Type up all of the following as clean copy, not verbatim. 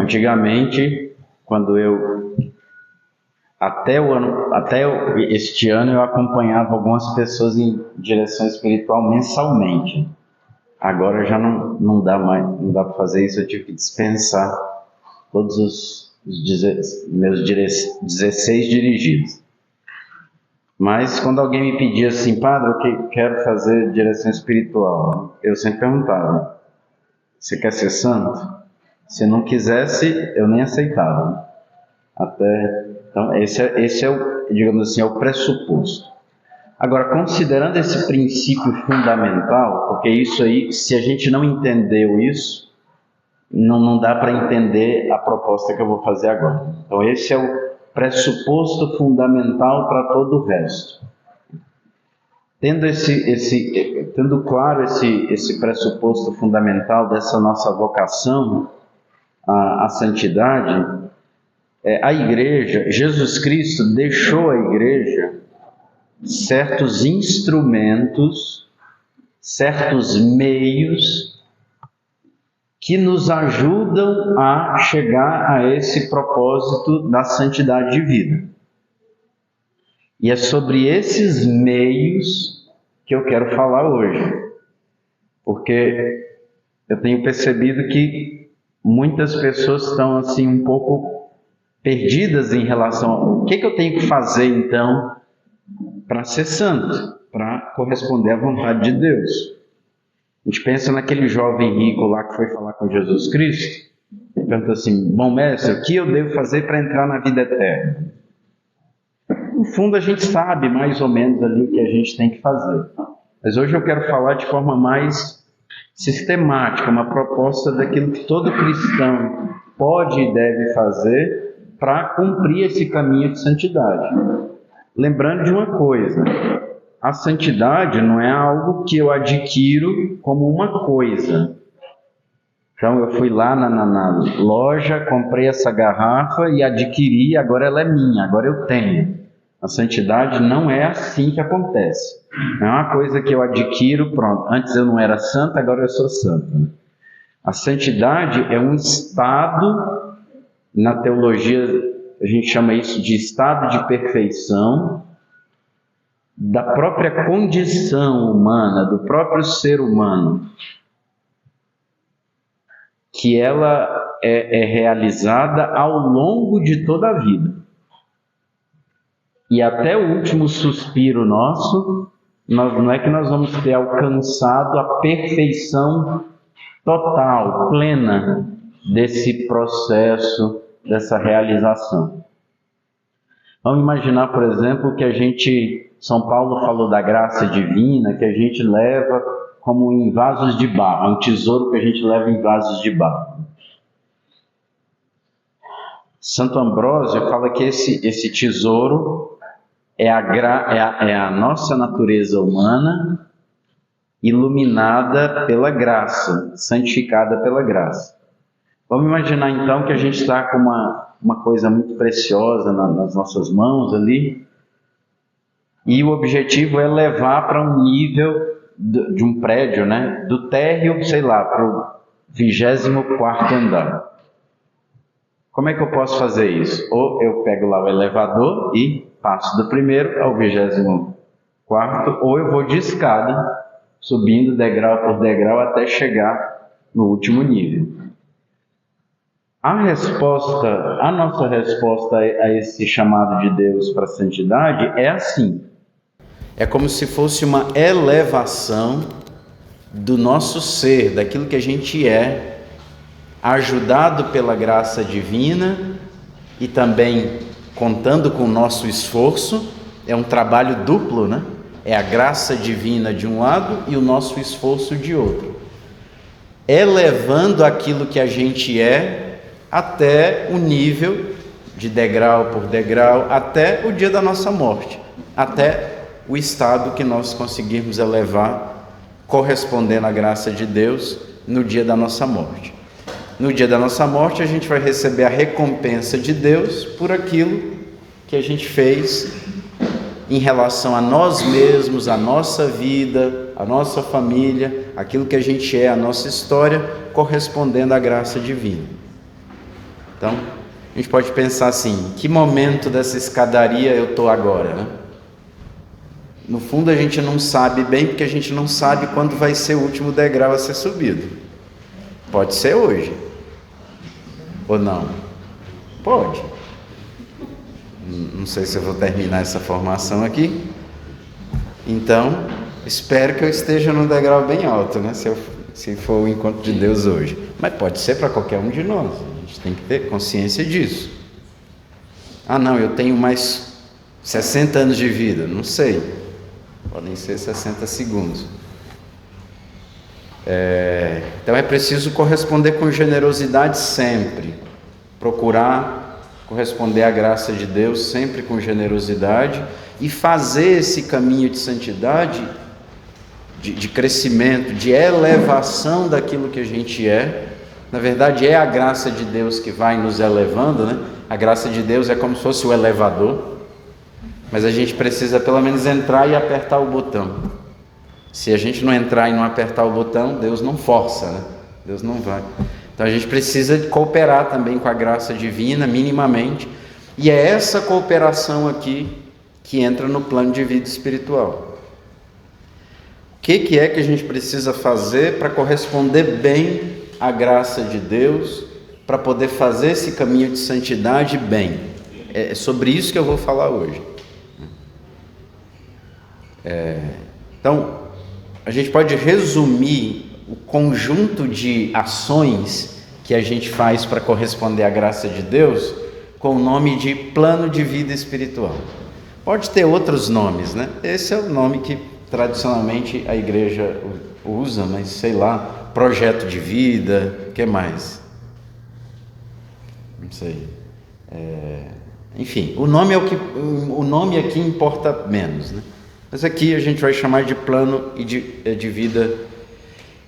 Antigamente, quando este ano eu acompanhava algumas pessoas em direção espiritual mensalmente. Agora já não dá mais, não dá para fazer isso. Eu tive que dispensar todos meus 16 dirigidos. Mas quando alguém me pedia assim, padre, eu quero fazer direção espiritual, eu sempre perguntava: você quer ser santo? Se não quisesse, eu nem aceitava. Então esse é o, digamos assim, é o pressuposto. Agora, considerando esse princípio fundamental, porque isso aí, se a gente não entendeu isso, não dá para entender a proposta que eu vou fazer agora. Então esse é o pressuposto fundamental para todo o resto. Tendo claro esse pressuposto fundamental dessa nossa vocação à santidade, a igreja, Jesus Cristo deixou à igreja certos instrumentos, certos meios que nos ajudam a chegar a esse propósito da santidade de vida. E é sobre esses meios que eu quero falar hoje, porque eu tenho percebido que muitas pessoas estão assim um pouco perdidas em relação ao que eu tenho que fazer então para ser santo, para corresponder à vontade de Deus. A gente pensa naquele jovem rico lá que foi falar com Jesus Cristo e pergunta assim: bom mestre, o que eu devo fazer para entrar na vida eterna? No fundo a gente sabe mais ou menos ali o que a gente tem que fazer. Mas hoje eu quero falar de forma mais sistemática, uma proposta daquilo que todo cristão pode e deve fazer para cumprir esse caminho de santidade. Lembrando de uma coisa: a santidade não é algo que eu adquiro como uma coisa. Então eu fui lá na loja, comprei essa garrafa e adquiri, agora ela é minha, agora eu tenho. A santidade não é assim que acontece. Não é uma coisa que eu adquiro, pronto, antes eu não era santo, agora eu sou santo. A santidade é um estado, na teologia a gente chama isso de estado de perfeição, da própria condição humana, do próprio ser humano, que ela é realizada ao longo de toda a vida. E até o último suspiro nosso, não é que nós vamos ter alcançado a perfeição total, plena desse processo, dessa realização. Vamos imaginar, por exemplo, que São Paulo falou da graça divina, que a gente leva como em vasos de barro, um tesouro que a gente leva em vasos de barro. Santo Ambrósio fala que esse tesouro é a nossa natureza humana iluminada pela graça, santificada pela graça. Vamos imaginar então que a gente está com uma coisa muito preciosa nas nossas mãos ali, e o objetivo é levar para um nível de um prédio, né? Do térreo, sei lá, para o 24º andar. Como é que eu posso fazer isso? Ou eu pego lá o elevador e passo do primeiro ao 24º, ou eu vou de escada, subindo degrau por degrau até chegar no último nível. A nossa resposta a esse chamado de Deus para a santidade é assim. É como se fosse uma elevação do nosso ser, daquilo que a gente é, ajudado pela graça divina e também contando com o nosso esforço. É um trabalho duplo, né? É a graça divina de um lado e o nosso esforço de outro. Elevando aquilo que a gente é até o nível de degrau por degrau, até o dia da nossa morte, até o estado que nós conseguirmos elevar, correspondendo à graça de Deus no dia da nossa morte. No dia da nossa morte a gente vai receber a recompensa de Deus por aquilo que a gente fez em relação a nós mesmos, a nossa vida, a nossa família, aquilo que a gente é, a nossa história, correspondendo à graça divina. Então, a gente pode pensar assim, que momento dessa escadaria eu estou agora, né? No fundo a gente não sabe bem, porque a gente não sabe quando vai ser o último degrau a ser subido. Pode ser hoje, ou não? Pode. Não sei se eu vou terminar essa formação aqui. Então, espero que eu esteja num degrau bem alto, né? Se for o encontro de Deus hoje. Mas pode ser para qualquer um de nós. A gente tem que ter consciência disso. Ah, não, eu tenho mais 60 anos de vida. Não sei. Podem ser 60 segundos. Então é preciso corresponder com generosidade sempre. Procurar corresponder à graça de Deus sempre com generosidade e fazer esse caminho de santidade, de crescimento, de elevação daquilo que a gente é. Na verdade é a graça de Deus que vai nos elevando, né? A graça de Deus é como se fosse o elevador, mas a gente precisa pelo menos entrar e apertar o botão. Se a gente não entrar e não apertar o botão, Deus não força, né? Deus não vai. Então a gente precisa cooperar também com a graça divina, minimamente, e é essa cooperação aqui que entra no plano de vida espiritual. O que é que a gente precisa fazer para corresponder bem à graça de Deus, para poder fazer esse caminho de santidade bem? É sobre isso que eu vou falar hoje. Então, a gente pode resumir o conjunto de ações que a gente faz para corresponder à graça de Deus com o nome de plano de vida espiritual. Pode ter outros nomes, né? Esse é o nome que tradicionalmente a igreja usa, mas sei lá, projeto de vida, o que mais? Não sei. Enfim, o nome aqui importa menos, né? Mas aqui a gente vai chamar de plano de vida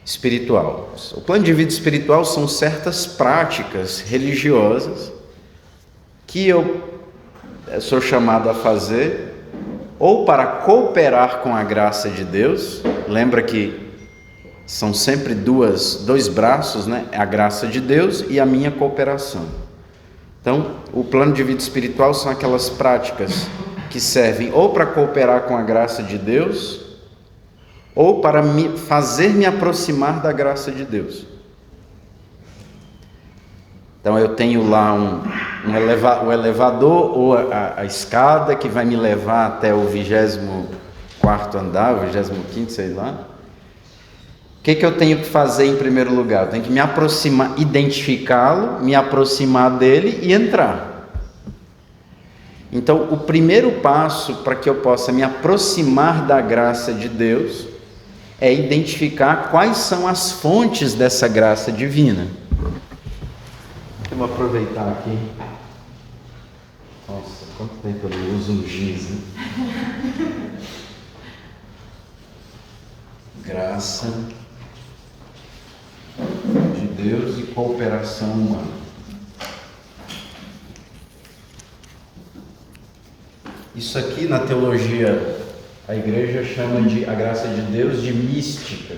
espiritual. O plano de vida espiritual são certas práticas religiosas que eu sou chamado a fazer ou para cooperar com a graça de Deus. Lembra que são sempre dois braços, né? A graça de Deus e a minha cooperação. Então, o plano de vida espiritual são aquelas práticas que servem ou para cooperar com a graça de Deus ou para fazer me aproximar da graça de Deus. Então eu tenho lá o elevador ou a escada que vai me levar até o 24º andar, o 25º, sei lá. O que eu tenho que fazer em primeiro lugar? Eu tenho que me aproximar, identificá-lo, me aproximar dele e entrar. Então, o primeiro passo para que eu possa me aproximar da graça de Deus é identificar quais são as fontes dessa graça divina. Eu vou aproveitar aqui. Nossa, quanto tempo eu não uso um giz, né? Graça de Deus e cooperação humana. Isso aqui na teologia, a igreja chama a graça de Deus de mística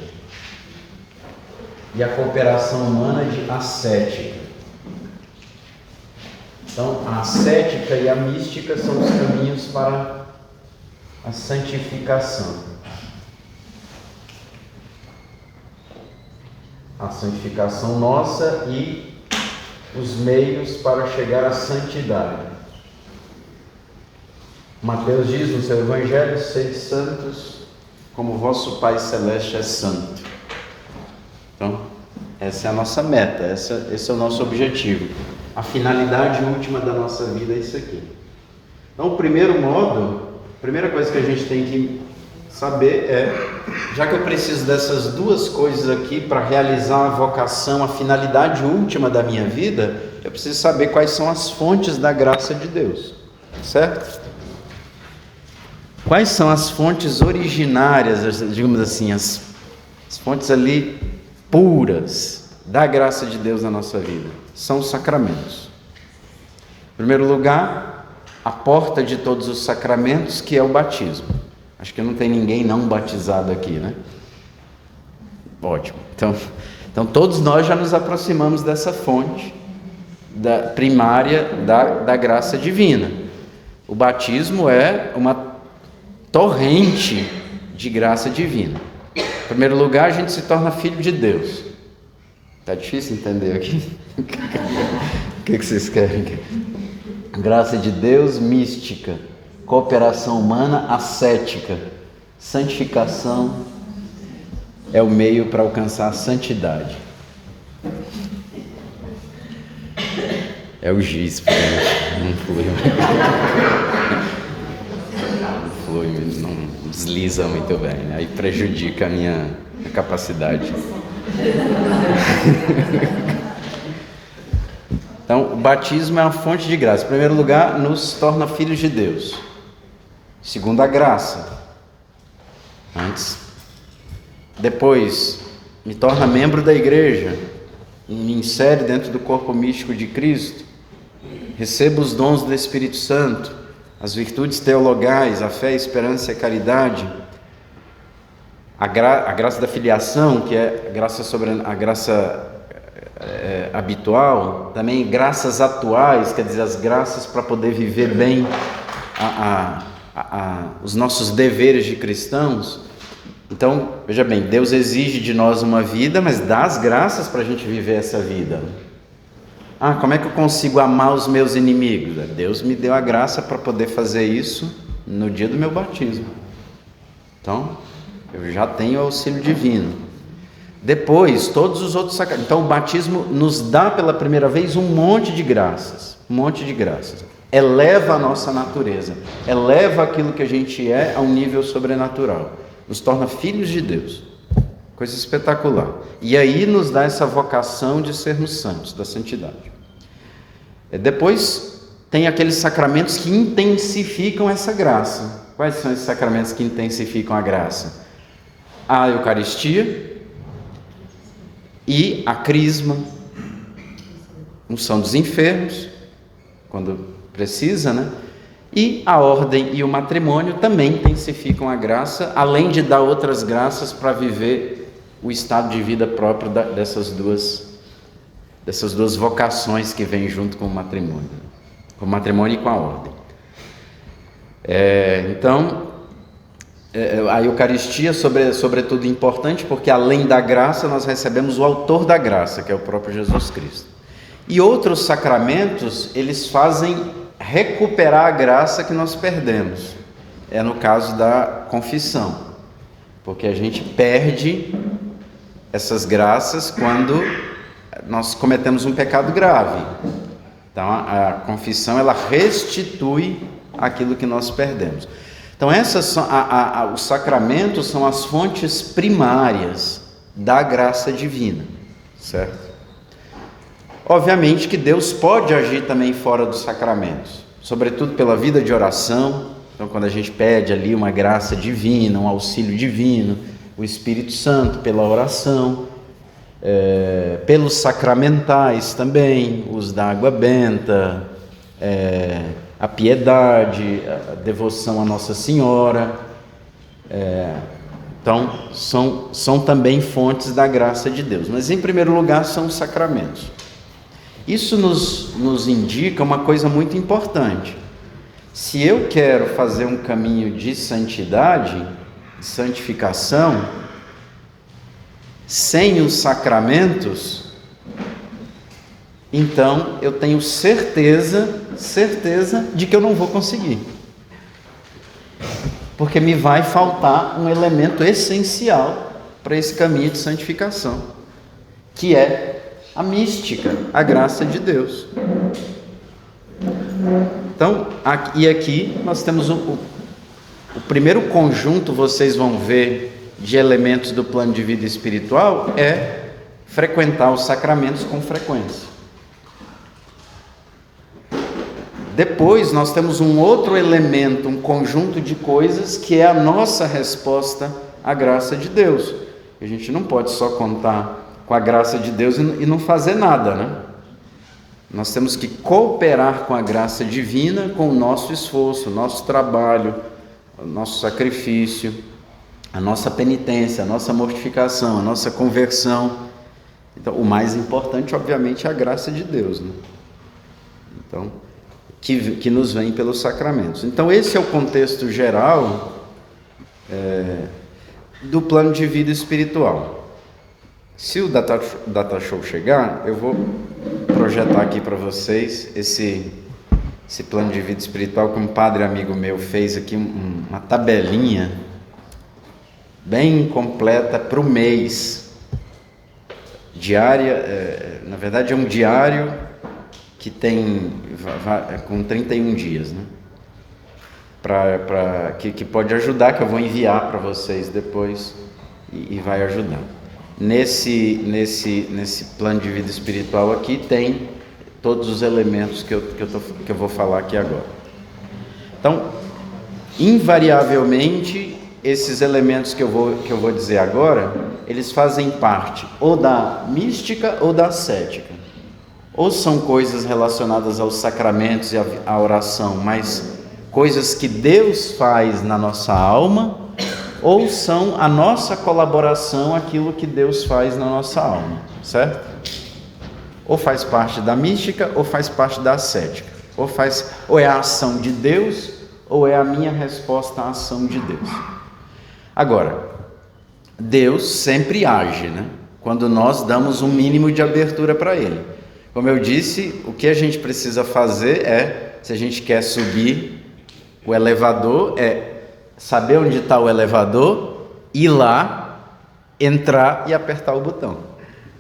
e a cooperação humana de ascética. Então, a ascética e a mística são os caminhos para a santificação. A santificação nossa e os meios para chegar à santidade. Mateus diz no seu Evangelho: sede santos, como vosso Pai Celeste é santo. Então, essa é a nossa meta, esse é o nosso objetivo. A finalidade última da nossa vida é isso aqui. Então, o primeiro modo, a primeira coisa que a gente tem que saber é, já que eu preciso dessas duas coisas aqui para realizar a vocação, a finalidade última da minha vida, eu preciso saber quais são as fontes da graça de Deus, certo? Quais são as fontes originárias, digamos assim, as fontes ali puras da graça de Deus na nossa vida? São os sacramentos. Em primeiro lugar, a porta de todos os sacramentos, que é o batismo. Acho que não tem ninguém não batizado aqui, né? Ótimo. Então todos nós já nos aproximamos dessa fonte primária da graça divina. O batismo é uma torrente de graça divina. Em primeiro lugar, a gente se torna filho de Deus. Tá difícil entender aqui? O que vocês querem? Graça de Deus, mística, cooperação humana, ascética, santificação é o meio para alcançar a santidade. É o giz, não flui. Não flui, não desliza muito bem, né? Aí prejudica a minha capacidade. Então, o batismo é uma fonte de graça. Em primeiro lugar, nos torna filhos de Deus. Segundo, a graça. Depois, me torna membro da igreja, me insere dentro do corpo místico de Cristo, recebo os dons do Espírito Santo, as virtudes teologais, a fé, a esperança e a caridade, a graça da filiação, que é a graça habitual, também graças atuais, quer dizer, as graças para poder viver bem os nossos deveres de cristãos. Então, veja bem, Deus exige de nós uma vida, mas dá as graças para a gente viver essa vida. Como é que eu consigo amar os meus inimigos? Deus me deu a graça para poder fazer isso no dia do meu batismo. Então, eu já tenho o auxílio divino. Depois, todos os outros sacramentos. Então, o batismo nos dá pela primeira vez um monte de graças. Eleva a nossa natureza. Eleva aquilo que a gente é a um nível sobrenatural. Nos torna filhos de Deus. Coisa espetacular. E aí nos dá essa vocação de sermos santos, da santidade. Depois tem aqueles sacramentos que intensificam essa graça. Quais são esses sacramentos que intensificam a graça? A Eucaristia e a Crisma, unção dos enfermos, quando precisa, né? E a ordem e o matrimônio também intensificam a graça, além de dar outras graças para viver o estado de vida próprio dessas duas vocações que vêm junto com o matrimônio e com a ordem. Então, a Eucaristia, sobretudo, é importante, porque além da graça, nós recebemos o autor da graça, que é o próprio Jesus Cristo. E outros sacramentos, eles fazem recuperar a graça que nós perdemos. É no caso da confissão, porque a gente perde essas graças quando nós cometemos um pecado grave. Então a confissão, ela restitui aquilo que nós perdemos. Então os sacramentos são as fontes primárias da graça divina, certo? Obviamente que Deus pode agir também fora dos sacramentos, sobretudo pela vida de oração. Então, quando a gente pede ali uma graça divina, um auxílio divino, o Espírito Santo pela oração, pelos sacramentais também, os da água benta, a piedade, a devoção a Nossa Senhora. Então, são também fontes da graça de Deus. Mas, em primeiro lugar, são os sacramentos. Isso nos indica uma coisa muito importante. Se eu quero fazer um caminho de santidade, de santificação, sem os sacramentos, então eu tenho certeza de que eu não vou conseguir. Porque me vai faltar um elemento essencial para esse caminho de santificação, que é a mística, a graça de Deus. Então, aqui nós temos o primeiro conjunto, vocês vão ver, de elementos do plano de vida espiritual, é frequentar os sacramentos com frequência. Depois nós temos um outro elemento, um conjunto de coisas, que é a nossa resposta à graça de Deus. A gente não pode só contar com a graça de Deus e não fazer nada, né? Nós temos que cooperar com a graça divina, com o nosso esforço, o nosso trabalho, o nosso sacrifício, a nossa penitência, a nossa mortificação, a nossa conversão. Então, o mais importante, obviamente, é a graça de Deus, né? Então, que nos vem pelos sacramentos. Então, esse é o contexto geral do plano de vida espiritual. Se o Data Show chegar, eu vou projetar aqui para vocês esse plano de vida espiritual que um padre amigo meu fez aqui, uma tabelinha bem completa para o mês. Diária, na verdade é um diário que tem com 31 dias, né? Que pode ajudar, que eu vou enviar para vocês depois e vai ajudar. Nesse plano de vida espiritual aqui tem todos os elementos que eu vou falar aqui agora. Então, invariavelmente, esses elementos que eu vou dizer agora, eles fazem parte ou da mística ou da ascética. Ou são coisas relacionadas aos sacramentos e à oração, mas coisas que Deus faz na nossa alma, ou são a nossa colaboração àquilo que Deus faz na nossa alma, certo? Ou faz parte da mística, ou faz parte da ascética. Ou é a ação de Deus, ou é a minha resposta à ação de Deus. Agora, Deus sempre age, né? Quando nós damos um mínimo de abertura para Ele. Como eu disse, o que a gente precisa fazer se a gente quer subir o elevador, saber onde está o elevador, ir lá, entrar e apertar o botão.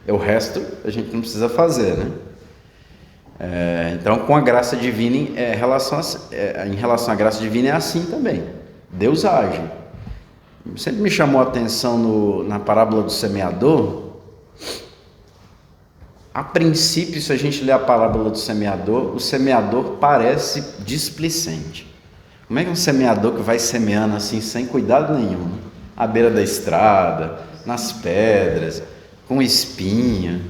O resto a gente não precisa fazer, né? Então, com a graça divina, em relação à graça divina é assim também. Deus age. Sempre me chamou a atenção na parábola do semeador. A princípio, se a gente ler a parábola do semeador, o semeador parece displicente. Como é que um semeador que vai semeando assim, sem cuidado nenhum, né? À beira da estrada, nas pedras, com espinho,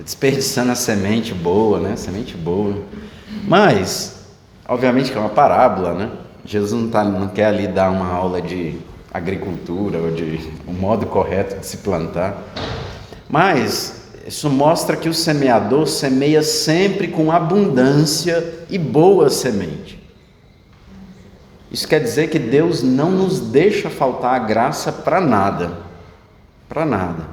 desperdiçando a semente boa, né? Semente boa. Mas, obviamente que é uma parábola, né? Jesus não quer ali dar uma aula de agricultura ou de um modo correto de se plantar. Mas isso mostra que o semeador semeia sempre com abundância e boa semente. Isso quer dizer que Deus não nos deixa faltar a graça para nada. Para nada.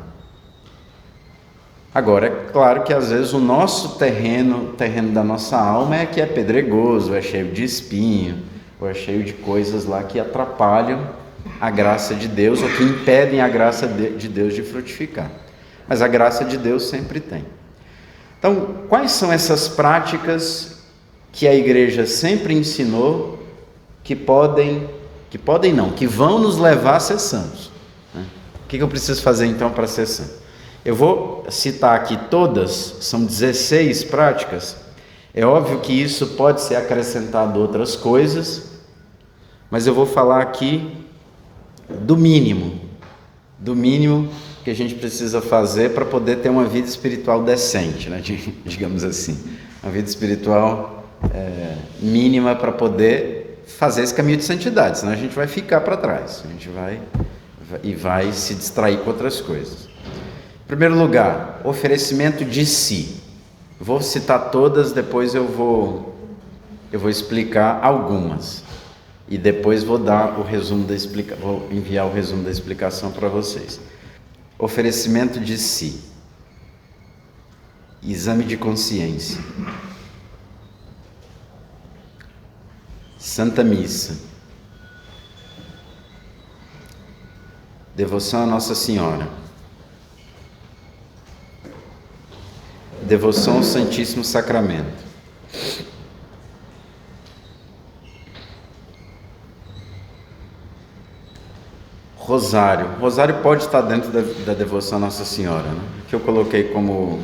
Agora, é claro que às vezes o nosso terreno, o terreno da nossa alma é que é pedregoso, é cheio de espinho, ou é cheio de coisas lá que atrapalham a graça de Deus, ou que impedem a graça de Deus de frutificar. Mas a graça de Deus sempre tem. Então, quais são essas práticas que a igreja sempre ensinou que vão nos levar a ser santos? O que eu preciso fazer então para ser santo? Eu vou citar aqui todas, são 16 práticas. É óbvio que isso pode ser acrescentado outras coisas, mas eu vou falar aqui do mínimo que a gente precisa fazer para poder ter uma vida espiritual decente, né? Digamos assim, uma vida espiritual mínima para poder fazer esse caminho de santidade, senão a gente vai ficar para trás, a gente vai se distrair com outras coisas. Em primeiro lugar, oferecimento de si. Vou citar todas, depois eu vou explicar algumas. E depois vou enviar o resumo da explicação para vocês. Oferecimento de si. Exame de consciência. Santa Missa. Devoção a Nossa Senhora. Devoção ao Santíssimo Sacramento. Rosário. Rosário pode estar dentro da devoção a Nossa Senhora, né? Que eu coloquei como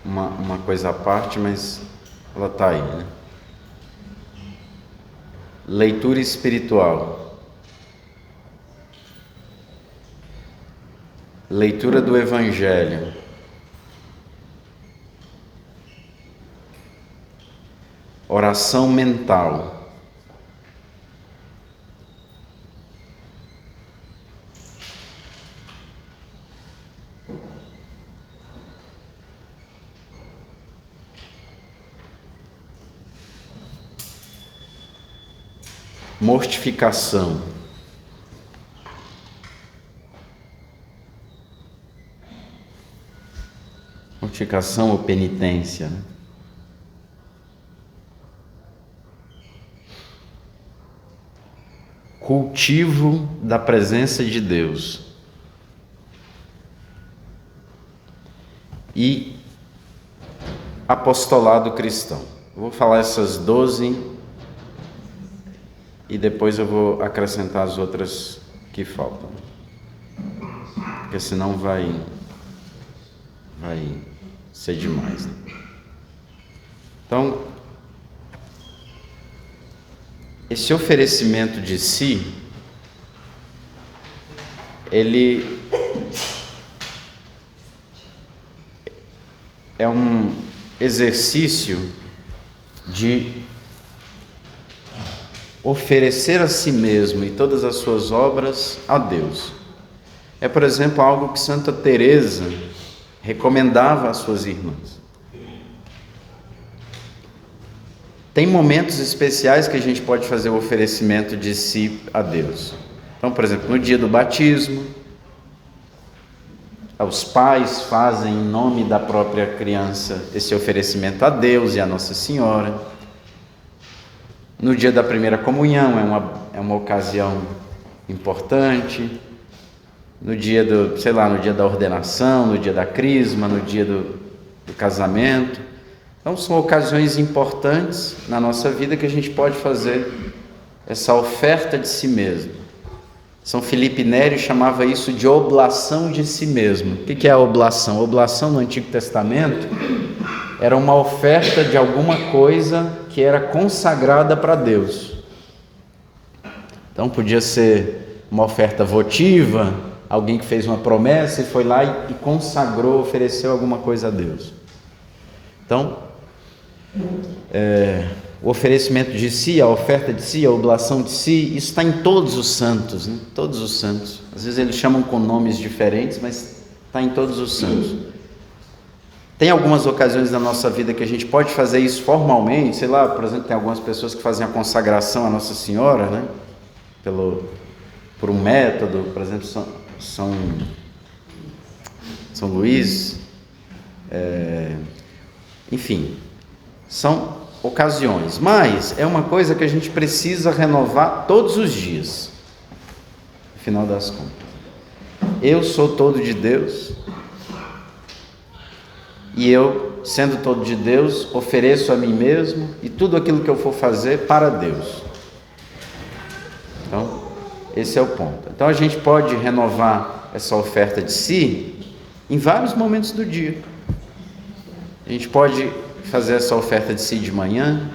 uma coisa à parte, mas ela está aí, né? Leitura espiritual. Leitura do Evangelho. Oração mental. mortificação. Mortificação ou penitência, né? Cultivo da presença de Deus. E apostolado cristão. Eu vou falar essas 12 e depois eu vou acrescentar as outras que faltam. Porque senão vai ser demais, né? Então, esse oferecimento de si, ele é um exercício de oferecer a si mesmo e todas as suas obras a Deus. É, por exemplo, algo que Santa Teresa recomendava às suas irmãs. Tem momentos especiais que a gente pode fazer o oferecimento de si a Deus. Então, por exemplo, no dia do batismo, os pais fazem em nome da própria criança esse oferecimento a Deus e a Nossa Senhora. No dia da primeira comunhão é uma ocasião importante. No dia no dia da ordenação, no dia da crisma, no dia do casamento. Então são ocasiões importantes na nossa vida que a gente pode fazer essa oferta de si mesmo. São Filipe Neri chamava isso de oblação de si mesmo. O que é a oblação? A oblação no Antigo Testamento era uma oferta de alguma coisa que era consagrada para Deus. Então podia ser uma oferta votiva, alguém que fez uma promessa e foi lá e consagrou, ofereceu alguma coisa a Deus. Então, o oferecimento de si, a oferta de si, a oblação de si, isso está em todos os santos, né? Todos os santos. Às vezes eles chamam com nomes diferentes, mas está em todos os santos. Tem algumas ocasiões na nossa vida que a gente pode fazer isso formalmente, sei lá, por exemplo, tem algumas pessoas que fazem a consagração à Nossa Senhora, né? Por um método, por exemplo, São Luís, enfim, são ocasiões, mas é uma coisa que a gente precisa renovar todos os dias, no final das contas. Eu sou todo de Deus, e eu, sendo todo de Deus, ofereço a mim mesmo e tudo aquilo que eu for fazer para Deus. Então, esse é o ponto. Então a gente pode renovar essa oferta de si em vários momentos do dia. A gente pode fazer essa oferta de si de manhã,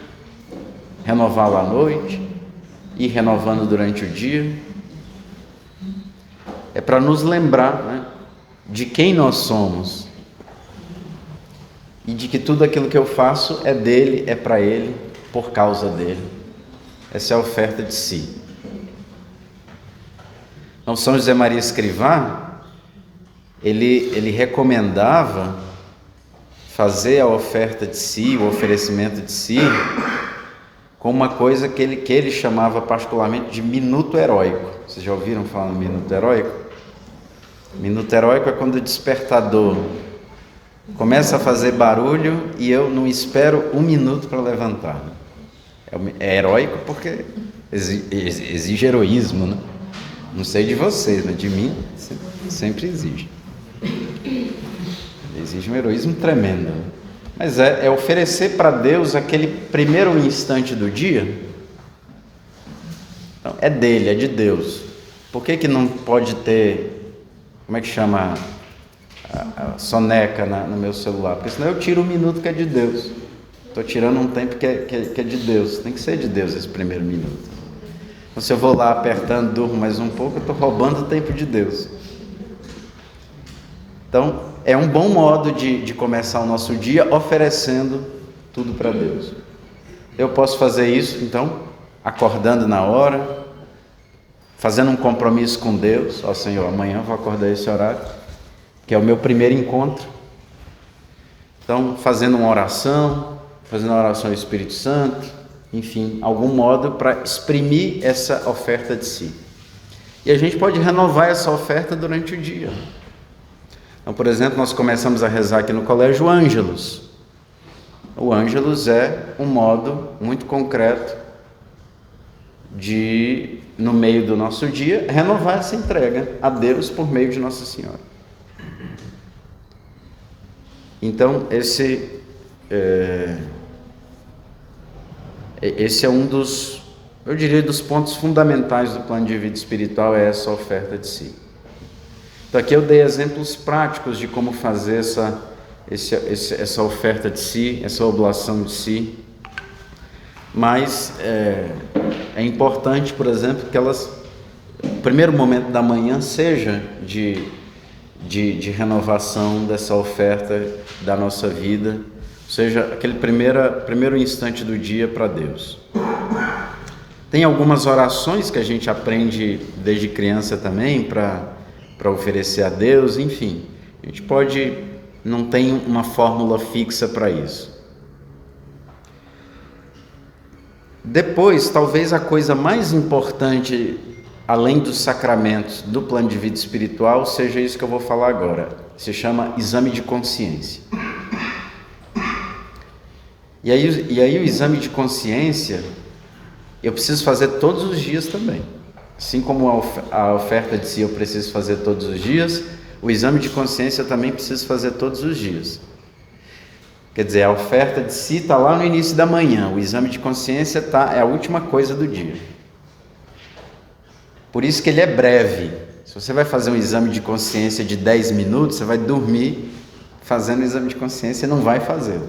renová-la à noite, ir renovando durante o dia. É para nos lembrar, né, de quem nós somos e de que tudo aquilo que eu faço é dele, é para ele, por causa dele. Essa é a oferta de si. Então, São José Maria Escrivá, ele recomendava fazer a oferta de si, o oferecimento de si, com uma coisa que ele chamava particularmente de minuto heróico. Vocês já ouviram falar no minuto heróico? Minuto heróico é quando o despertador começa a fazer barulho e eu não espero um minuto para levantar. É heróico porque exige heroísmo, né? Não sei de vocês, mas de mim sempre exige. Exige um heroísmo tremendo. Mas é oferecer para Deus aquele primeiro instante do dia. Então, é dele, é de Deus. Por que não pode ter, como é que chama, a soneca no meu celular? Porque senão eu tiro um minuto que é de Deus. Estou tirando um tempo que é de Deus. Tem que ser de Deus esse primeiro minuto. Então, se eu vou lá apertando, durmo mais um pouco, eu estou roubando o tempo de Deus. Então, é um bom modo de começar o nosso dia oferecendo tudo para Deus. Eu posso fazer isso, então, acordando na hora, fazendo um compromisso com Deus. Ó Senhor, amanhã eu vou acordar esse horário, que é o meu primeiro encontro. Então, fazendo uma oração ao Espírito Santo, enfim, algum modo para exprimir essa oferta de si. E a gente pode renovar essa oferta durante o dia. Então, por exemplo, nós começamos a rezar aqui no colégio o Ângelus. O Ângelus é um modo muito concreto de, no meio do nosso dia, renovar essa entrega a Deus por meio de Nossa Senhora. Então, esse é um dos, eu diria, dos pontos fundamentais do plano de vida espiritual, é essa oferta de si. Então, aqui eu dei exemplos práticos de como fazer essa oferta de si, essa oblação de si. Mas é importante, por exemplo, que o primeiro momento da manhã seja de renovação dessa oferta da nossa vida, seja aquele primeiro instante do dia para Deus. Tem algumas orações que a gente aprende desde criança também para oferecer a Deus, enfim. A gente não tem uma fórmula fixa para isso. Depois, talvez a coisa mais importante, além dos sacramentos do plano de vida espiritual, seja isso que eu vou falar agora. Se chama exame de consciência. E aí o exame de consciência, eu preciso fazer todos os dias também. Assim como a oferta de si eu preciso fazer todos os dias, o exame de consciência eu também preciso fazer todos os dias. Quer dizer, a oferta de si está lá no início da manhã, o exame de consciência é a última coisa do dia. Por isso que ele é breve. Se você vai fazer um exame de consciência de 10 minutos, você vai dormir fazendo o exame de consciência e não vai fazê-lo.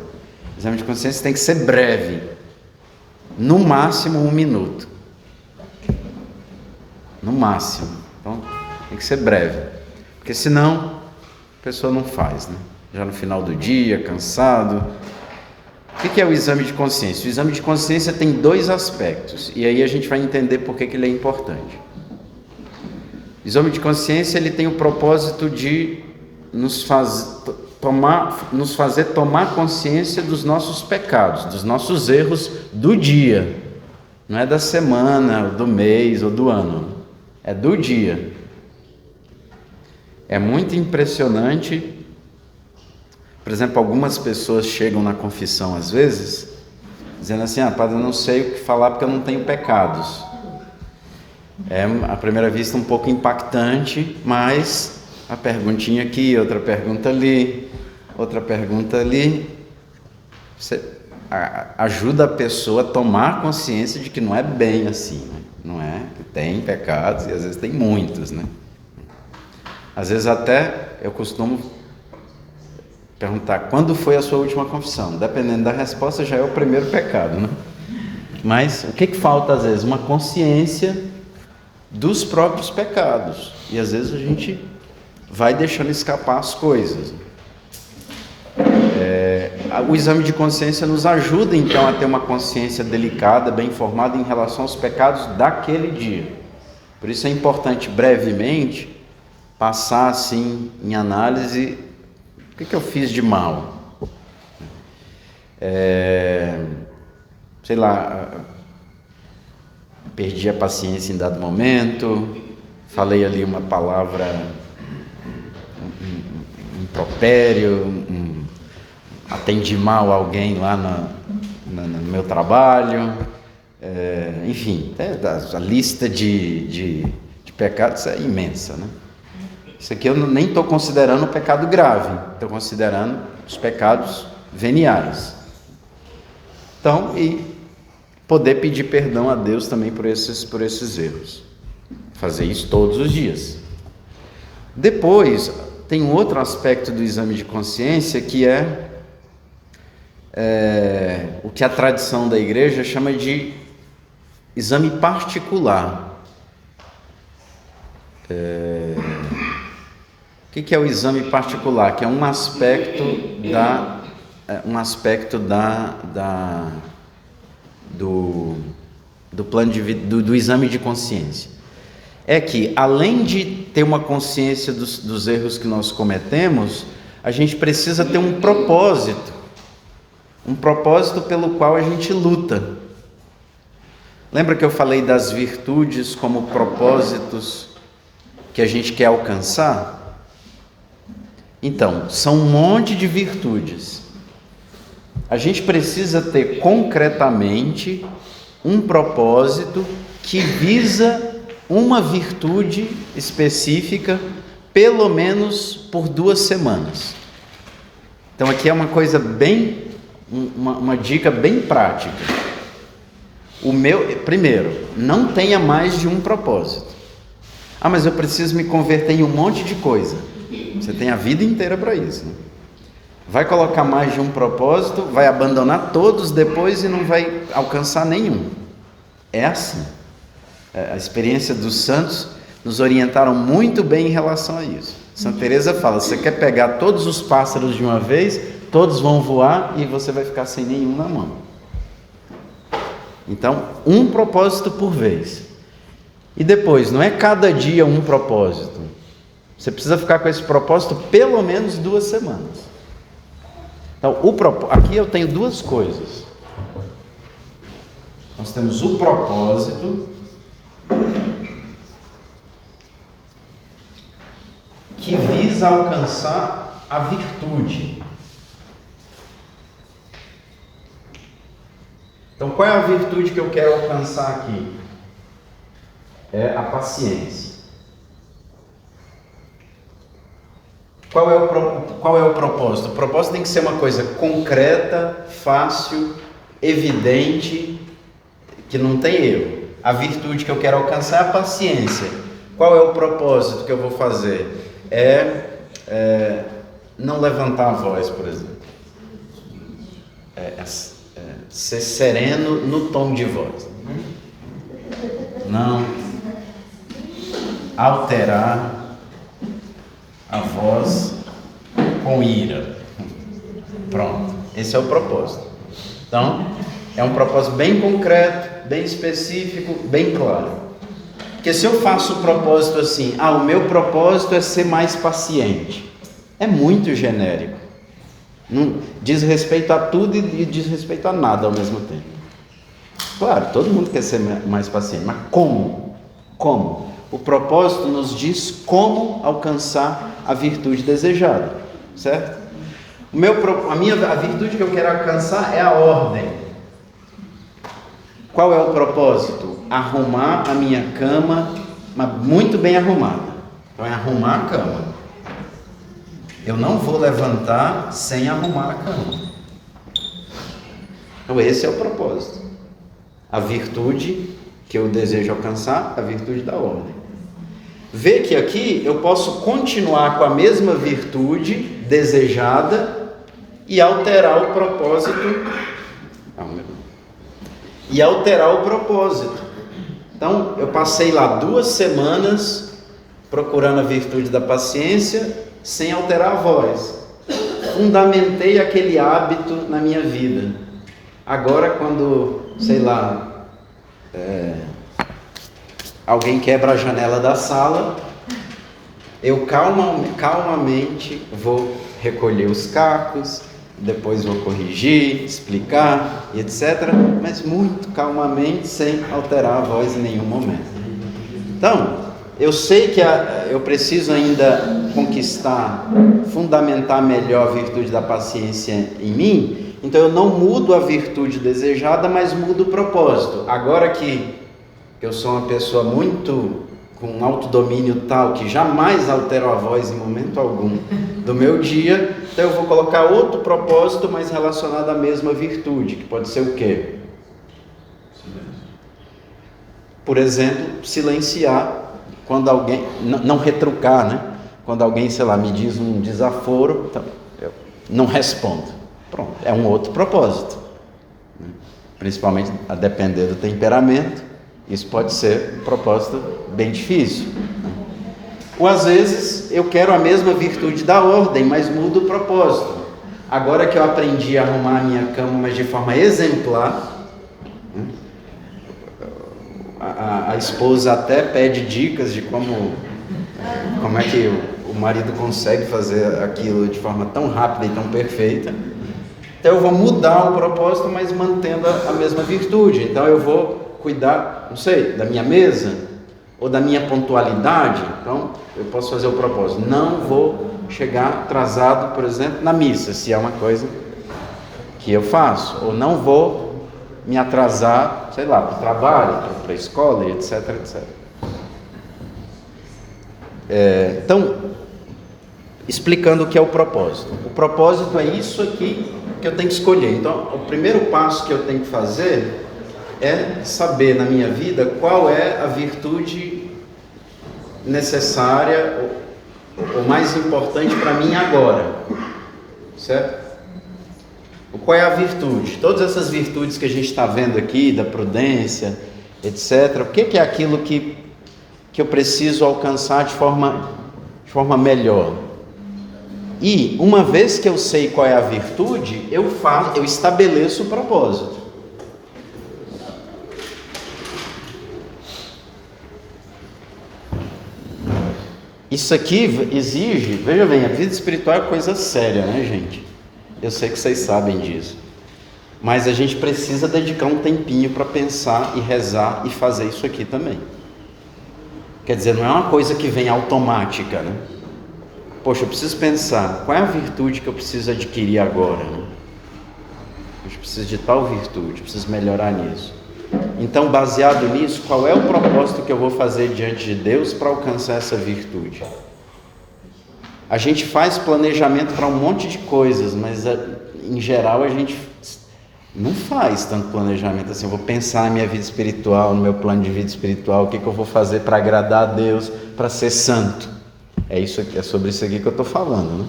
O exame de consciência tem que ser breve, no máximo 1 minuto. No máximo. Então, tem que ser breve. Porque senão, a pessoa não faz, né? Já no final do dia, cansado. O que é o exame de consciência? O exame de consciência tem 2 aspectos. E aí a gente vai entender por que ele é importante. O exame de consciência ele tem o propósito de nos fazer tomar consciência dos nossos pecados, dos nossos erros do dia. Não é da semana, do mês ou do ano. É do dia. É muito impressionante. Por exemplo, algumas pessoas chegam na confissão às vezes, dizendo assim: padre, eu não sei o que falar porque eu não tenho pecados. É, à primeira vista, um pouco impactante, mas a perguntinha aqui, outra pergunta ali, outra pergunta ali, você ajuda a pessoa a tomar consciência de que não é bem assim, né? Não é que tem pecados e às vezes tem muitos, né? Às vezes até eu costumo perguntar: quando foi a sua última confissão? Dependendo da resposta já é o primeiro pecado, né? Mas o que falta às vezes? Uma consciência dos próprios pecados, e às vezes a gente vai deixando escapar as coisas. O exame de consciência nos ajuda então a ter uma consciência delicada, bem informada em relação aos pecados daquele dia. Por isso é importante brevemente passar assim em análise: o que eu fiz de mal? Sei lá, perdi a paciência em dado momento, falei ali uma palavra, um impropério, atendi mal alguém lá no meu trabalho, enfim, a lista de pecados é imensa, né? Isso aqui eu nem estou considerando o pecado grave, estou considerando os pecados veniais. Então, e poder pedir perdão a Deus também por esses erros. Fazer isso todos os dias. Depois, tem um outro aspecto do exame de consciência que é o que a tradição da igreja chama de exame particular. O que é o exame particular? Que é um aspecto do plano de vida, do exame de consciência. É que, além de ter uma consciência dos erros que nós cometemos, a gente precisa ter um propósito pelo qual a gente luta. Lembra que eu falei das virtudes como propósitos que a gente quer alcançar? Então, são um monte de virtudes. A gente precisa ter concretamente um propósito que visa uma virtude específica, pelo menos por 2 semanas. Então aqui é uma coisa bem, uma dica bem prática. Primeiro, não tenha mais de um propósito. Ah, mas eu preciso me converter em um monte de coisa. Você tem a vida inteira para isso, né? Vai colocar mais de um propósito, vai abandonar todos depois e não vai alcançar nenhum. É assim. A experiência dos santos nos orientaram muito bem em relação a isso. Santa Teresa fala: você quer pegar todos os pássaros de uma vez, todos vão voar e você vai ficar sem nenhum na mão. Então, um propósito por vez. E depois, não é cada dia um propósito. Você precisa ficar com esse propósito pelo menos 2 semanas. Então, aqui eu tenho 2 coisas. Nós temos o propósito, que visa alcançar a virtude. Então, qual é a virtude que eu quero alcançar aqui? É a paciência. Qual é o propósito? O propósito tem que ser uma coisa concreta, fácil, evidente, que não tem erro. A virtude que eu quero alcançar é a paciência. Qual é o propósito que eu vou fazer? Não levantar a voz, por exemplo. Ser sereno no tom de voz. Não alterar a voz com ira. Pronto, esse é o propósito. Então, é um propósito bem concreto, bem específico, bem claro. Porque se eu faço o propósito assim, o meu propósito é ser mais paciente, é muito genérico. Não diz respeito a tudo e diz respeito a nada ao mesmo tempo. Claro, todo mundo quer ser mais paciente, mas como? Como? O propósito nos diz como alcançar a virtude desejada, certo? A virtude que eu quero alcançar é a ordem. Qual é o propósito? Arrumar a minha cama, mas muito bem arrumada. Então é arrumar a cama. Eu não vou levantar sem arrumar a cama. Então esse é o propósito. A virtude que eu desejo alcançar, a virtude da ordem. Vê que aqui eu posso continuar com a mesma virtude desejada e alterar o propósito. Então, eu passei lá 2 semanas procurando a virtude da paciência sem alterar a voz. Fundamentei aquele hábito na minha vida. Agora, quando, alguém quebra a janela da sala, eu calmamente vou recolher os cacos, depois vou corrigir, explicar, etc. Mas muito calmamente, sem alterar a voz em nenhum momento. Então, eu sei que eu preciso ainda fundamentar melhor a virtude da paciência em mim, então eu não mudo a virtude desejada, mas mudo o propósito. Agora que eu sou uma pessoa muito com um autodomínio tal que jamais altero a voz em momento algum do meu dia, então eu vou colocar outro propósito, mas relacionado à mesma virtude, que pode ser o quê? Por exemplo, silenciar quando alguém, não retrucar, né? Quando alguém, me diz um desaforo, então eu não respondo. Pronto, é um outro propósito. Principalmente a depender do temperamento, isso pode ser um propósito bem difícil. Ou às vezes eu quero a mesma virtude da ordem, mas mudo o propósito. Agora que eu aprendi a arrumar a minha cama, mas de forma exemplar, a esposa até pede dicas de como é que o marido consegue fazer aquilo de forma tão rápida e tão perfeita. Então eu vou mudar o propósito, mas mantendo a mesma virtude. Então eu vou cuidar, não sei, da minha mesa ou da minha pontualidade. Então, eu posso fazer o propósito. Não vou chegar atrasado, por exemplo, na missa, se é uma coisa que eu faço. Ou não vou me atrasar, sei lá, para o trabalho, para a escola, etc, etc. Então, explicando o que é o propósito. O propósito é isso aqui que eu tenho que escolher. Então, o primeiro passo que eu tenho que fazer é saber na minha vida qual é a virtude necessária ou mais importante para mim agora, certo? Qual é a virtude? Todas essas virtudes que a gente está vendo aqui, da prudência, etc. O que é aquilo que eu preciso alcançar de forma melhor? E uma vez que eu sei qual é a virtude, eu estabeleço o propósito. Isso aqui exige, veja bem, a vida espiritual é coisa séria, né, gente? Eu sei que vocês sabem disso. Mas a gente precisa dedicar um tempinho para pensar e rezar e fazer isso aqui também. Quer dizer, não é uma coisa que vem automática, né? Poxa, eu preciso pensar, qual é a virtude que eu preciso adquirir agora, né? Eu preciso de tal virtude, eu preciso melhorar nisso. Então, baseado nisso, qual é o propósito que eu vou fazer diante de Deus para alcançar essa virtude? A gente faz planejamento para um monte de coisas, mas em geral a gente não faz tanto planejamento assim. Eu vou pensar na minha vida espiritual, no meu plano de vida espiritual, o que eu vou fazer para agradar a Deus, para ser santo. É sobre isso aqui que eu estou falando, né?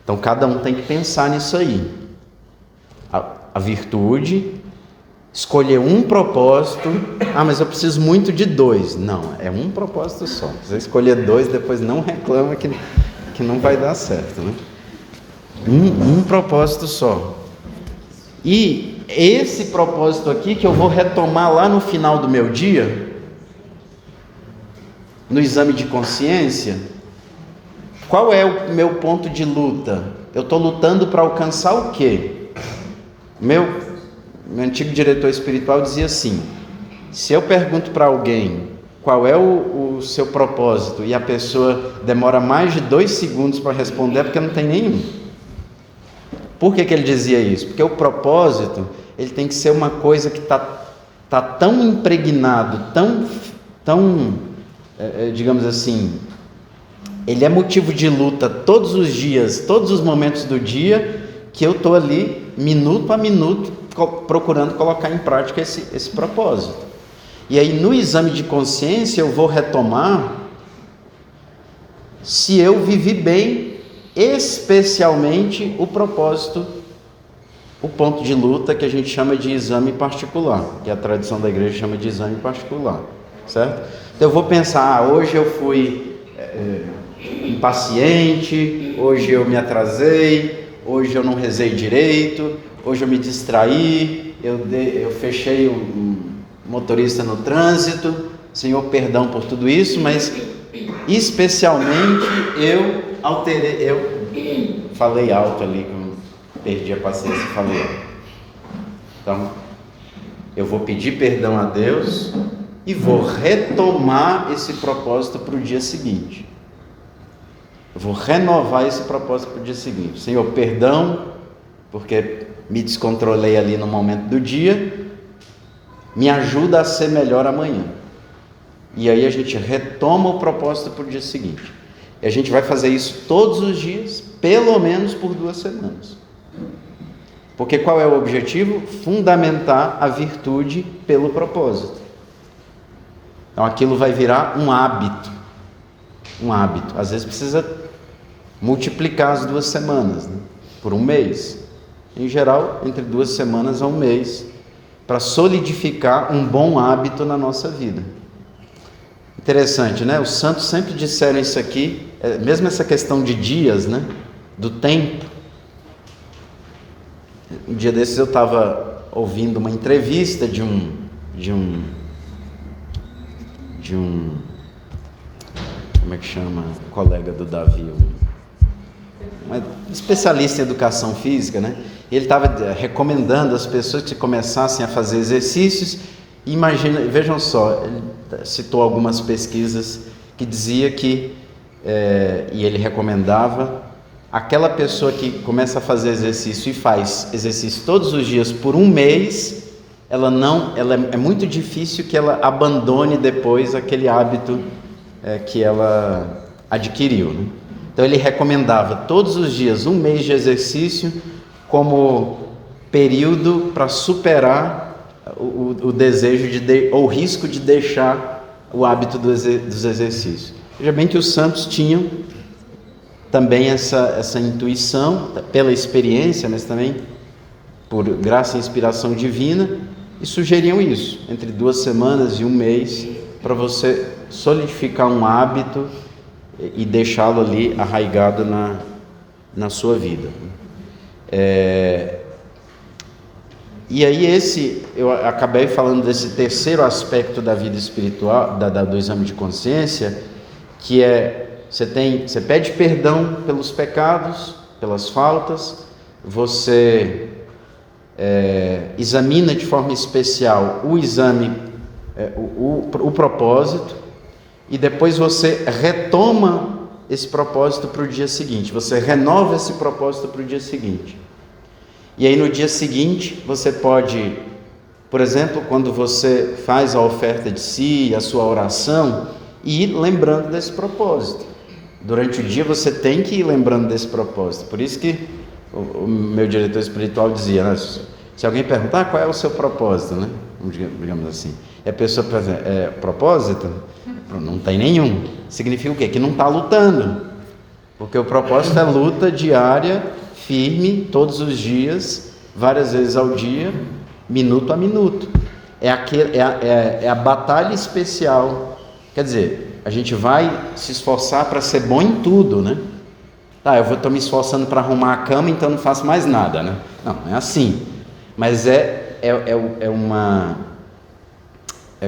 Então cada um tem que pensar nisso aí. A virtude, escolher um propósito. Mas eu preciso muito de 2. Não, é um propósito só. Se você escolher 2, depois não reclama que não vai dar certo, né? Um propósito só. E esse propósito aqui que eu vou retomar lá no final do meu dia, no exame de consciência, qual é o meu ponto de luta? Eu estou lutando para alcançar o quê? Meu antigo diretor espiritual dizia assim: se eu pergunto para alguém qual é o seu propósito e a pessoa demora mais de 2 segundos para responder, é porque não tem nenhum. Por que ele dizia isso? Porque o propósito, ele tem que ser uma coisa que está tão impregnado, tão digamos assim, ele é motivo de luta todos os dias, todos os momentos do dia, que eu estou ali, minuto a minuto, procurando colocar em prática esse propósito. E aí no exame de consciência eu vou retomar se eu vivi bem, especialmente o propósito, o ponto de luta que a gente chama de exame particular, que a tradição da igreja chama de exame particular, certo? Então eu vou pensar, hoje eu fui impaciente, hoje eu me atrasei, hoje eu não rezei direito, hoje eu me distraí, eu fechei um motorista no trânsito. Senhor, perdão por tudo isso, mas especialmente eu falei alto ali, perdi a paciência e falei alto. Então, eu vou pedir perdão a Deus e vou retomar esse propósito para o dia seguinte. Eu vou renovar esse propósito para o dia seguinte. Senhor, perdão, porque me descontrolei ali no momento do dia, me ajuda a ser melhor amanhã. E aí a gente retoma o propósito para o dia seguinte. E a gente vai fazer isso todos os dias, pelo menos por 2 semanas. Porque qual é o objetivo? Fundamentar a virtude pelo propósito. Então aquilo vai virar um hábito. Um hábito. Às vezes precisa multiplicar as 2 semanas, né? Por 1 mês. Em geral, entre 2 semanas a 1 mês, para solidificar um bom hábito na nossa vida. Interessante, né? Os santos sempre disseram isso aqui, mesmo essa questão de dias, né? Do tempo. Um dia desses eu estava ouvindo uma entrevista de um como é que chama? Colega do Davi, um especialista em educação física, né? Ele estava recomendando às pessoas que começassem a fazer exercícios Imagina, vejam só, ele citou algumas pesquisas que dizia que, e ele recomendava, aquela pessoa que começa a fazer exercício e faz exercício todos os dias por um mês, é muito difícil que ela abandone depois aquele hábito que ela adquiriu, né? Então ele recomendava todos os dias um mês de exercício como período para superar o desejo ou o risco de deixar o hábito dos exercícios. Veja bem que os santos tinham também essa intuição, pela experiência, mas também por graça e inspiração divina, e sugeriam isso, entre 2 semanas e um mês, para você solidificar um hábito e deixá-lo ali arraigado na sua vida. E aí eu acabei falando desse terceiro aspecto da vida espiritual, do exame de consciência, que você pede perdão pelos pecados, pelas faltas, você examina de forma especial o propósito, e depois você retoma esse propósito para o dia seguinte, você renova esse propósito para o dia seguinte. E aí no dia seguinte você pode, por exemplo, quando você faz a oferta de si, a sua oração, ir lembrando desse propósito. Durante o dia você tem que ir lembrando desse propósito. Por isso que o meu diretor espiritual dizia, né, se alguém perguntar qual é o seu propósito, né, digamos assim, e a pessoa propósito, não tem nenhum. Significa o quê? Que não está lutando, porque o propósito é luta diária, firme, todos os dias, várias vezes ao dia, minuto a minuto. É a batalha especial. Quer dizer, a gente vai se esforçar para ser bom em tudo, né? Eu estou me esforçando para arrumar a cama, então não faço mais nada, né? Não é assim. Mas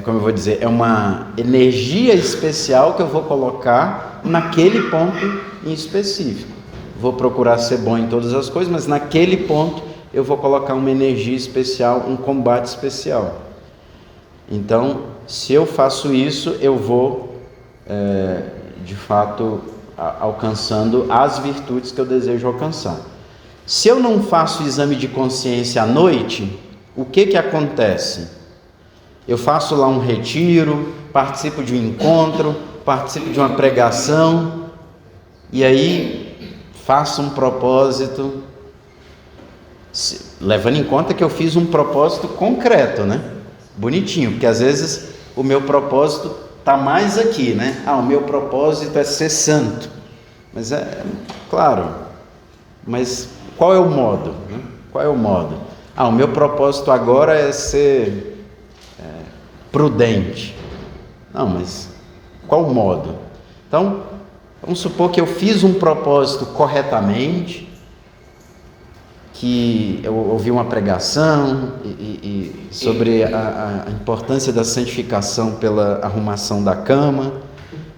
como eu vou dizer, é uma energia especial que eu vou colocar naquele ponto em específico. Vou procurar ser bom em todas as coisas, mas naquele ponto eu vou colocar uma energia especial, um combate especial. Então, se eu faço isso, eu vou, de fato, alcançando as virtudes que eu desejo alcançar. Se eu não faço exame de consciência à noite, o que acontece? Eu faço lá um retiro, participo de um encontro, participo de uma pregação, e aí faço um propósito, levando em conta que eu fiz um propósito concreto, né? Bonitinho, porque às vezes o meu propósito está mais aqui, né? O meu propósito é ser santo. Mas claro, mas qual é o modo? Né? Qual é o modo? O meu propósito agora é ser prudente. Não, mas qual o modo? Então, vamos supor que eu fiz um propósito corretamente, que eu ouvi uma pregação sobre a importância da santificação pela arrumação da cama,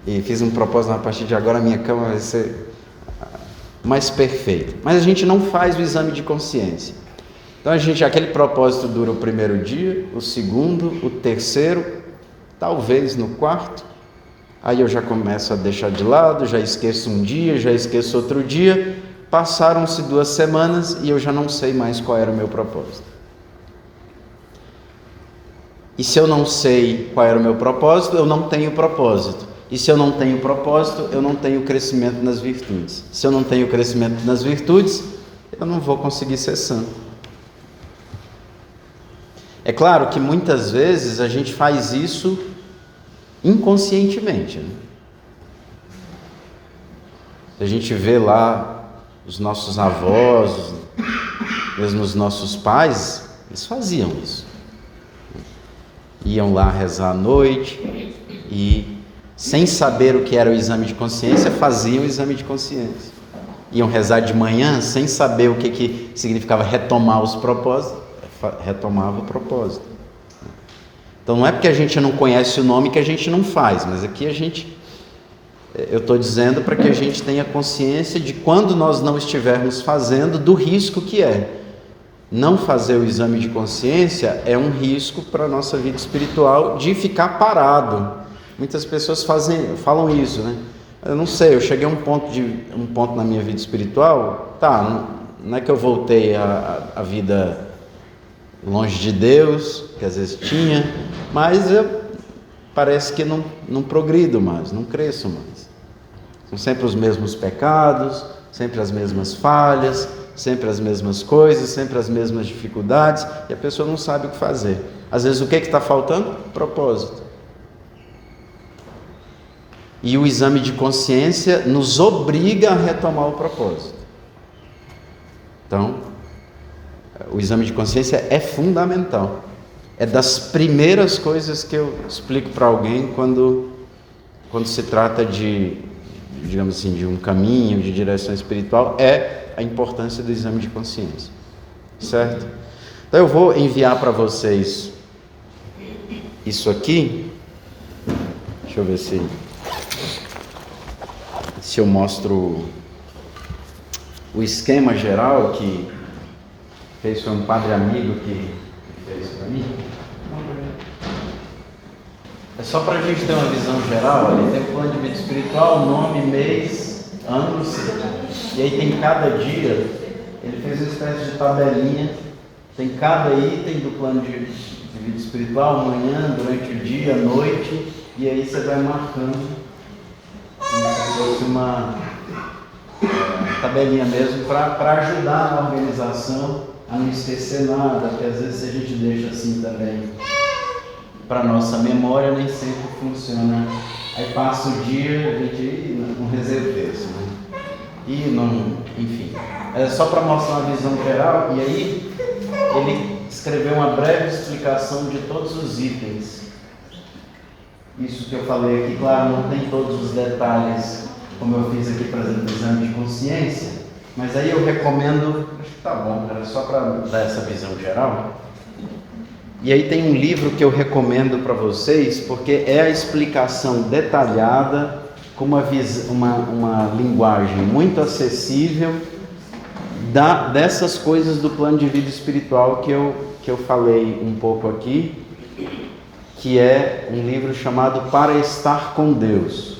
e fiz um propósito, a partir de agora a minha cama vai ser mais perfeita. Mas a gente não faz o exame de consciência. Então aquele propósito dura o primeiro dia, o segundo, o terceiro, talvez no quarto. Aí eu já começo a deixar de lado, já esqueço um dia, já esqueço outro dia. Passaram-se 2 semanas e eu já não sei mais qual era o meu propósito. E se eu não sei qual era o meu propósito, eu não tenho propósito. E se eu não tenho propósito, eu não tenho crescimento nas virtudes. Se eu não tenho crescimento nas virtudes, eu não vou conseguir ser santo. É claro que muitas vezes a gente faz isso inconscientemente, né? A gente vê lá os nossos avós, mesmo os nossos pais, eles faziam isso. Iam lá rezar à noite e, sem saber o que era o exame de consciência, faziam o exame de consciência. Iam rezar de manhã sem saber o que significava retomar os propósitos, retomava o propósito. Então não é porque a gente não conhece o nome que a gente não faz, mas aqui eu estou dizendo para que a gente tenha consciência de quando nós não estivermos fazendo, do risco que é. não fazer o exame de consciência é um risco para a nossa vida espiritual de ficar parado. Muitas pessoas falam isso, né? Eu não sei, eu cheguei a um ponto na minha vida espiritual, não é que eu voltei à vida longe de Deus, que às vezes tinha, mas parece que não progrido mais, não cresço mais. São sempre os mesmos pecados, sempre as mesmas falhas, sempre as mesmas coisas, sempre as mesmas dificuldades, e a pessoa não sabe o que fazer. Às vezes o que está faltando? Propósito. E o exame de consciência nos obriga a retomar o propósito. Então, o exame de consciência é fundamental. É das primeiras coisas que eu explico para alguém quando se trata de, digamos assim, de um caminho, de direção espiritual, é a importância do exame de consciência. Certo? Então eu vou enviar para vocês isso aqui. Deixa eu ver se eu mostro o esquema geral que fez, foi um padre amigo que fez para mim. É só para a gente ter uma visão geral. Ali tem o plano de vida espiritual, nome, mês, anos, e aí tem cada dia. Ele fez uma espécie de tabelinha, tem cada item do plano de vida espiritual, manhã, durante o dia, noite, e aí você vai marcando como se fosse uma tabelinha mesmo, para ajudar na organização, a não esquecer nada, porque às vezes a gente deixa assim também para nossa memória, nem sempre funciona. Aí passa o dia, a gente não reserva isso, né? E não, enfim, é só para mostrar uma visão geral. E aí ele escreveu uma breve explicação de todos os itens. Isso que eu falei aqui, claro, não tem todos os detalhes, como eu fiz aqui, por exemplo, no exame de consciência, mas aí eu recomendo, acho que tá bom, cara, só para dar essa visão geral. E aí tem um livro que eu recomendo para vocês, porque é a explicação detalhada, com uma linguagem muito acessível, dessas coisas do plano de vida espiritual que eu falei um pouco aqui, que é um livro chamado Para Estar com Deus.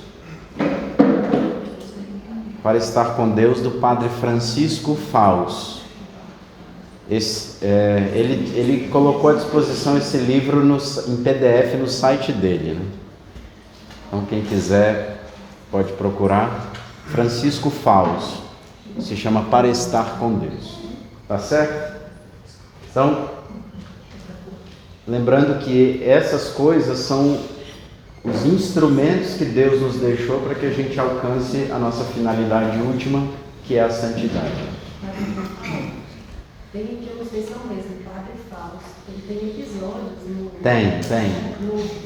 Para Estar com Deus, do Padre Francisco Faus. Ele colocou à disposição esse livro em PDF no site dele, né? Então quem quiser pode procurar. Francisco Faus. Se chama Para Estar com Deus. Tá certo? Então, lembrando que essas coisas são os instrumentos que Deus nos deixou para que a gente alcance a nossa finalidade última, que é a santidade. Tem aqui, eu não sei se é o mesmo, Padre Faus. Ele tem episódios no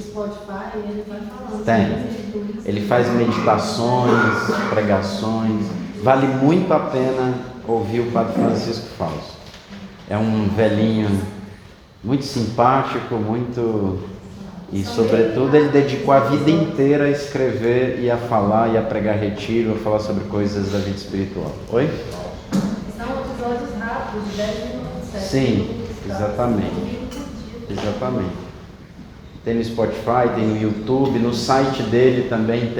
Spotify, e ele vai falando. Tem. Ele faz meditações, pregações. Vale muito a pena ouvir o Padre Francisco Faus. É um velhinho muito simpático, e sobretudo ele dedicou a vida inteira a escrever e a falar e a pregar retiro, a falar sobre coisas da vida espiritual. Oi? São episódios rápidos, de 10 minutos. Sim, exatamente. Tem no Spotify, tem no YouTube, no site dele também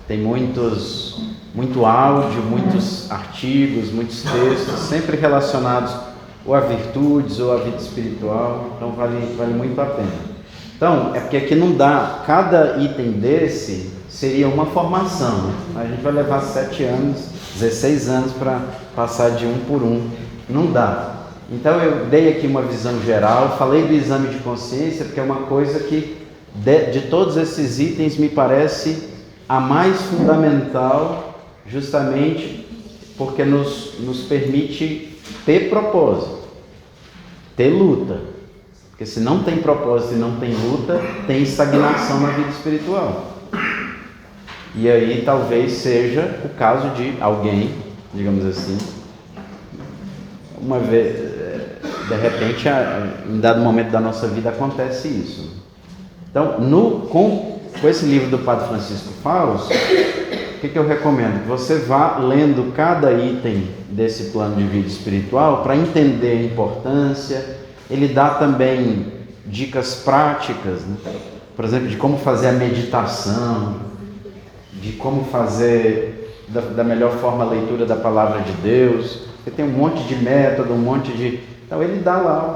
tem muito áudio, muitos artigos, muitos textos, sempre relacionados ou a virtudes ou a vida espiritual. Então vale muito a pena. Então, é porque aqui não dá, cada item desse seria uma formação, né? A gente vai levar 7 anos, 16 anos para passar de um por um, não dá. Então eu dei aqui uma visão geral, falei do exame de consciência, porque é uma coisa que, de todos esses itens, me parece a mais fundamental, justamente porque nos permite ter propósito, ter luta. Porque se não tem propósito e não tem luta, tem estagnação na vida espiritual. E aí talvez seja o caso de alguém, digamos assim, uma vez, de repente, em dado momento da nossa vida acontece isso. Então, com esse livro do Padre Francisco Faus, o que eu recomendo? Que você vá lendo cada item desse plano de vida espiritual para entender a importância. Ele dá também dicas práticas, né? Por exemplo, de como fazer a meditação, de como fazer da melhor forma a leitura da palavra de Deus. Você tem um monte de método, um monte de... Então ele dá lá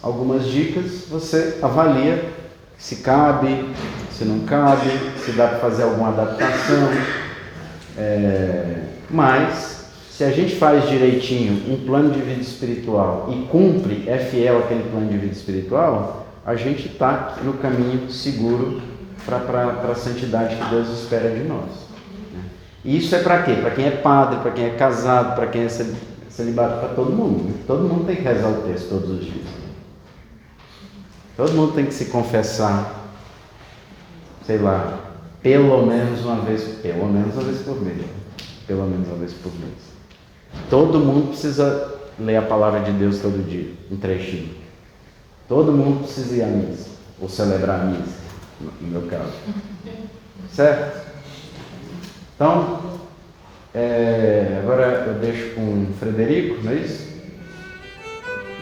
algumas dicas, você avalia se cabe, se não cabe, se dá para fazer alguma adaptação. Mas, se a gente faz direitinho um plano de vida espiritual e cumpre, é fiel àquele plano de vida espiritual, a gente está no caminho seguro para a santidade que Deus espera de nós. E isso é para quê? Para quem é padre, para quem é casado, para quem é celibato, para todo mundo. Todo mundo tem que rezar o texto todos os dias. Todo mundo tem que se confessar, sei lá, pelo menos uma vez por mês. Pelo menos uma vez por mês. Todo mundo precisa ler a palavra de Deus todo dia, um trechinho. Todo mundo precisa ir à missa, ou celebrar a missa, no meu caso. Certo? Então, agora eu deixo com o Frederico, não é isso?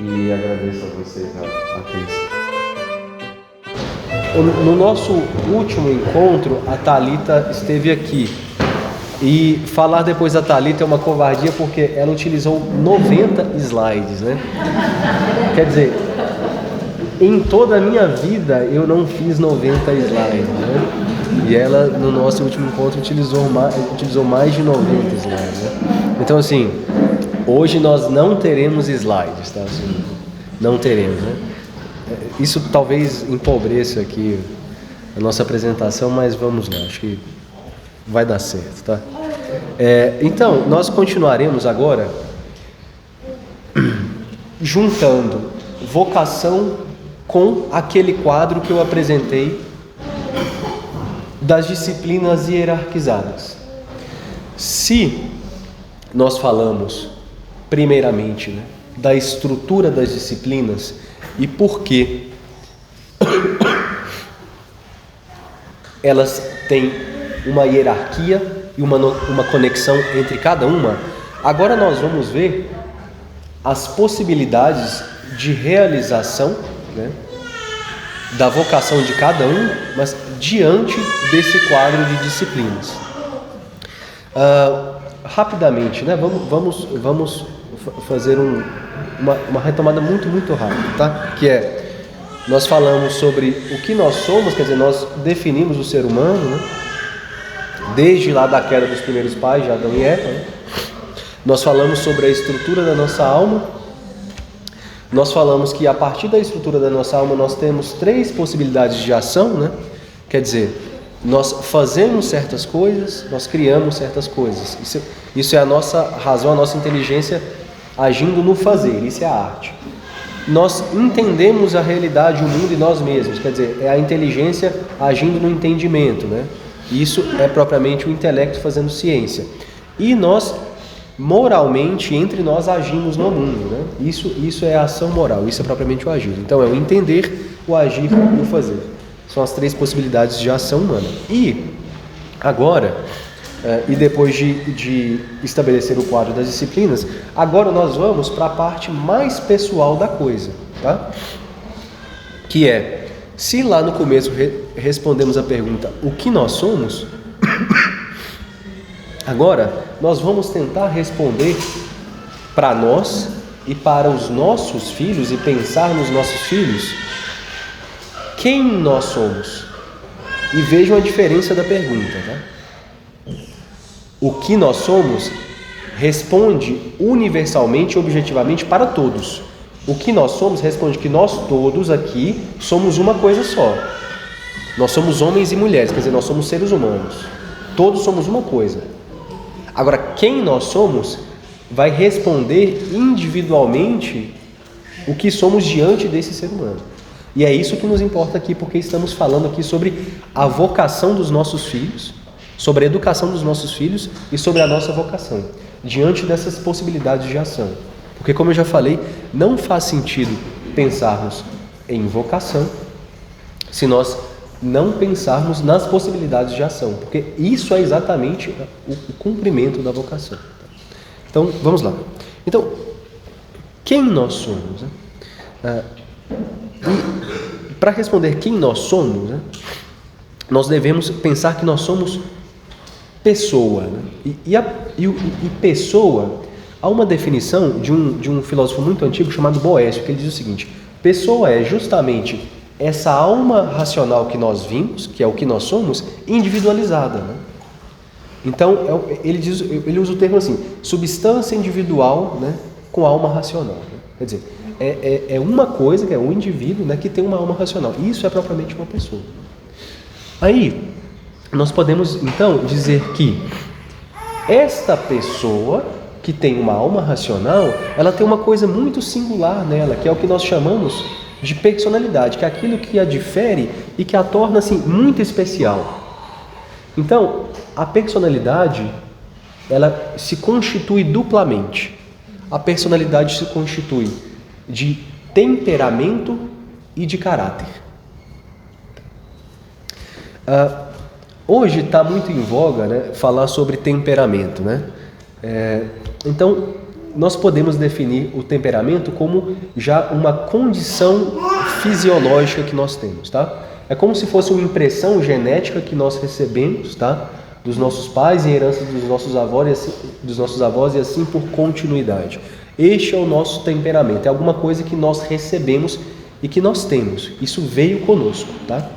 E agradeço a vocês a atenção. No nosso último encontro, a Thalita esteve aqui. E falar depois da Thalita é uma covardia porque ela utilizou 90 slides, né? Quer dizer, em toda a minha vida eu não fiz 90 slides, né? E ela, no nosso último encontro, utilizou mais de 90 slides, né? Então, assim, hoje nós não teremos slides, tá? Assim, não teremos, né? Isso talvez empobreça aqui a nossa apresentação, mas vamos lá, acho que vai dar certo, tá? Então, nós continuaremos agora juntando vocação com aquele quadro que eu apresentei das disciplinas hierarquizadas. Se nós falamos, primeiramente, né, da estrutura das disciplinas e por que elas têm uma hierarquia e uma conexão entre cada uma, agora nós vamos ver as possibilidades de realização, né, da vocação de cada um, mas diante desse quadro de disciplinas. Rapidamente, né, vamos fazer uma retomada muito rápida, tá? Que nós falamos sobre o que nós somos, quer dizer, nós definimos o ser humano, né? Desde lá da queda dos primeiros pais, de Adão e Eva, né? Nós falamos sobre a estrutura da nossa alma. Nós falamos que a partir da estrutura da nossa alma nós temos 3 possibilidades de ação, né? Quer dizer, nós fazemos certas coisas, nós criamos certas coisas. Isso é a nossa razão, a nossa inteligência agindo no fazer, isso é a arte. Nós entendemos a realidade, o mundo e nós mesmos, quer dizer, é a inteligência agindo no entendimento, né? Isso é propriamente o intelecto fazendo ciência. E nós, moralmente, entre nós agimos no mundo, né? Isso é a ação moral, isso é propriamente o agir. Então é o entender, o agir e o fazer. São as 3 possibilidades de ação humana. E agora, e depois de estabelecer o quadro das disciplinas, agora nós vamos para a parte mais pessoal da coisa, tá? Que se lá no começo respondemos a pergunta, o que nós somos? Agora, nós vamos tentar responder para nós e para os nossos filhos e pensar nos nossos filhos quem nós somos. E vejam a diferença da pergunta, tá? O que nós somos responde universalmente e objetivamente para todos. O que nós somos responde que nós todos aqui somos uma coisa só. Nós somos homens e mulheres, quer dizer, nós somos seres humanos. Todos somos uma coisa. Agora, quem nós somos vai responder individualmente o que somos diante desse ser humano. E é isso que nos importa aqui, porque estamos falando aqui sobre a vocação dos nossos filhos, sobre a educação dos nossos filhos e sobre a nossa vocação, diante dessas possibilidades de ação. Porque, como eu já falei, não faz sentido pensarmos em vocação se nós não pensarmos nas possibilidades de ação, porque isso é exatamente o cumprimento da vocação. Então, vamos lá. Então, quem nós somos? Né? E para responder quem nós somos, né, nós devemos pensar que nós somos pessoa. Né? E pessoa, há uma definição de um filósofo muito antigo chamado Boécio, que ele diz o seguinte: pessoa é justamente essa alma racional que nós vimos, que é o que nós somos, individualizada. Né? Então, ele usa o termo assim, substância individual, né, com alma racional. Né? Quer dizer, é uma coisa, que é um indivíduo, né, que tem uma alma racional. Isso é propriamente uma pessoa. Aí, nós podemos, então, dizer que esta pessoa, que tem uma alma racional, ela tem uma coisa muito singular nela, que é o que nós chamamos de personalidade, que é aquilo que a difere e que a torna assim, muito especial. Então, a personalidade, ela se constitui duplamente. A personalidade se constitui de temperamento e de caráter. Hoje está muito em voga, né, falar sobre temperamento. Né? Então, nós podemos definir o temperamento como já uma condição fisiológica que nós temos. Tá? É como se fosse uma impressão genética que nós recebemos, tá, dos nossos pais e herança dos nossos avós e assim por continuidade. Este é o nosso temperamento, é alguma coisa que nós recebemos e que nós temos. Isso veio conosco, tá?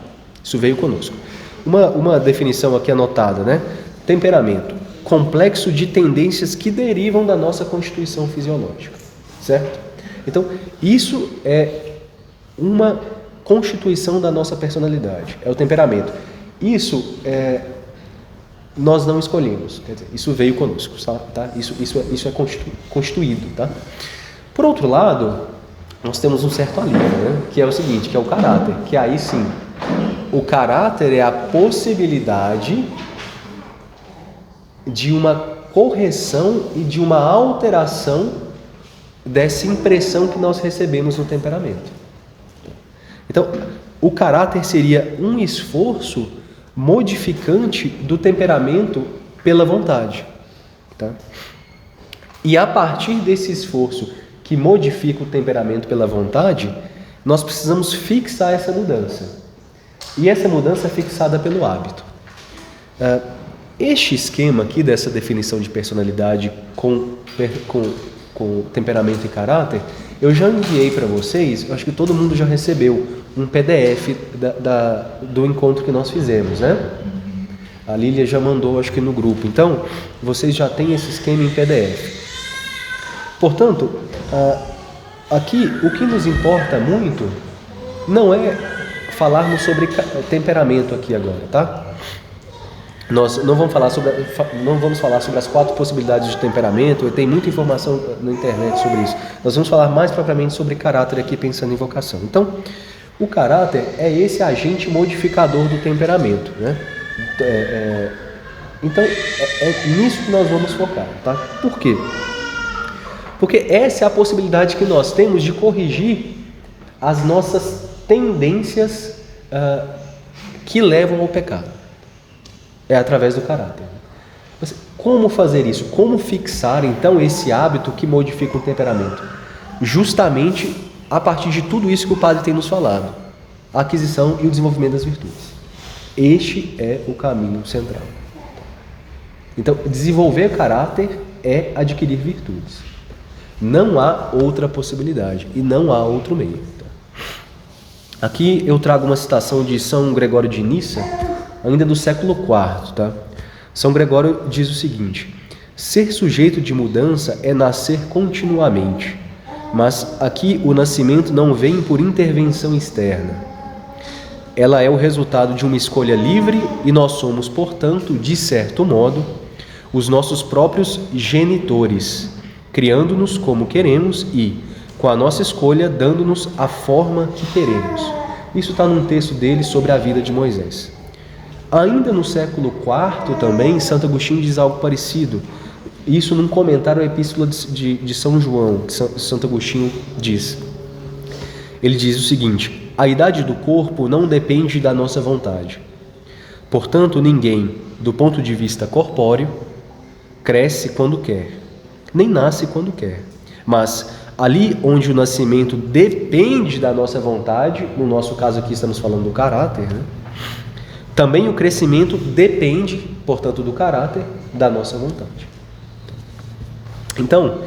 Isso veio conosco. Uma definição aqui anotada, né? Temperamento, complexo de tendências que derivam da nossa constituição fisiológica, certo? Então, isso é uma constituição da nossa personalidade, é o temperamento. Isso nós não escolhemos, quer dizer, isso veio conosco, tá? Isso é constituído, tá? Por outro lado, nós temos um certo alívio, né? Que é o seguinte, que é o caráter, que aí sim, o caráter é a possibilidade de uma correção e de uma alteração dessa impressão que nós recebemos no temperamento. Então, o caráter seria um esforço modificante do temperamento pela vontade. Tá? E a partir desse esforço que modifica o temperamento pela vontade, nós precisamos fixar essa mudança. E essa mudança é fixada pelo hábito. Este esquema aqui dessa definição de personalidade com temperamento e caráter, eu já enviei para vocês, eu acho que todo mundo já recebeu um PDF do encontro que nós fizemos, né? A Lília já mandou, acho que no grupo. Então, vocês já têm esse esquema em PDF. Portanto, aqui o que nos importa muito não é falarmos sobre temperamento aqui agora, tá? Nós não vamos falar sobre as 4 possibilidades de temperamento, tem muita informação na internet sobre isso. Nós vamos falar mais propriamente sobre caráter aqui, pensando em vocação. Então, o caráter é esse agente modificador do temperamento, né? Então, é nisso que nós vamos focar, tá? Por quê? Porque essa é a possibilidade que nós temos de corrigir as nossas tendências que levam ao pecado. É através do caráter. Mas como fazer isso? Como fixar, então, esse hábito que modifica o temperamento? Justamente a partir de tudo isso que o padre tem nos falado. A aquisição e o desenvolvimento das virtudes. Este é o caminho central. Então, desenvolver caráter é adquirir virtudes. Não há outra possibilidade e não há outro meio. Aqui eu trago uma citação de São Gregório de Nissa, ainda do século IV, tá? São Gregório diz o seguinte: ser sujeito de mudança é nascer continuamente, mas aqui o nascimento não vem por intervenção externa. Ela é o resultado de uma escolha livre e nós somos, portanto, de certo modo, os nossos próprios genitores, criando-nos como queremos e, com a nossa escolha, dando-nos a forma que queremos. Isso está num texto dele sobre a vida de Moisés. Ainda no século IV também, Santo Agostinho diz algo parecido. Isso num comentário à Epístola de São João, que Santo Agostinho diz. Ele diz o seguinte: a idade do corpo não depende da nossa vontade. Portanto, ninguém, do ponto de vista corpóreo, cresce quando quer, nem nasce quando quer. Mas ali onde o nascimento depende da nossa vontade, no nosso caso aqui estamos falando do caráter, né? Também o crescimento depende, portanto, do caráter, da nossa vontade. Então,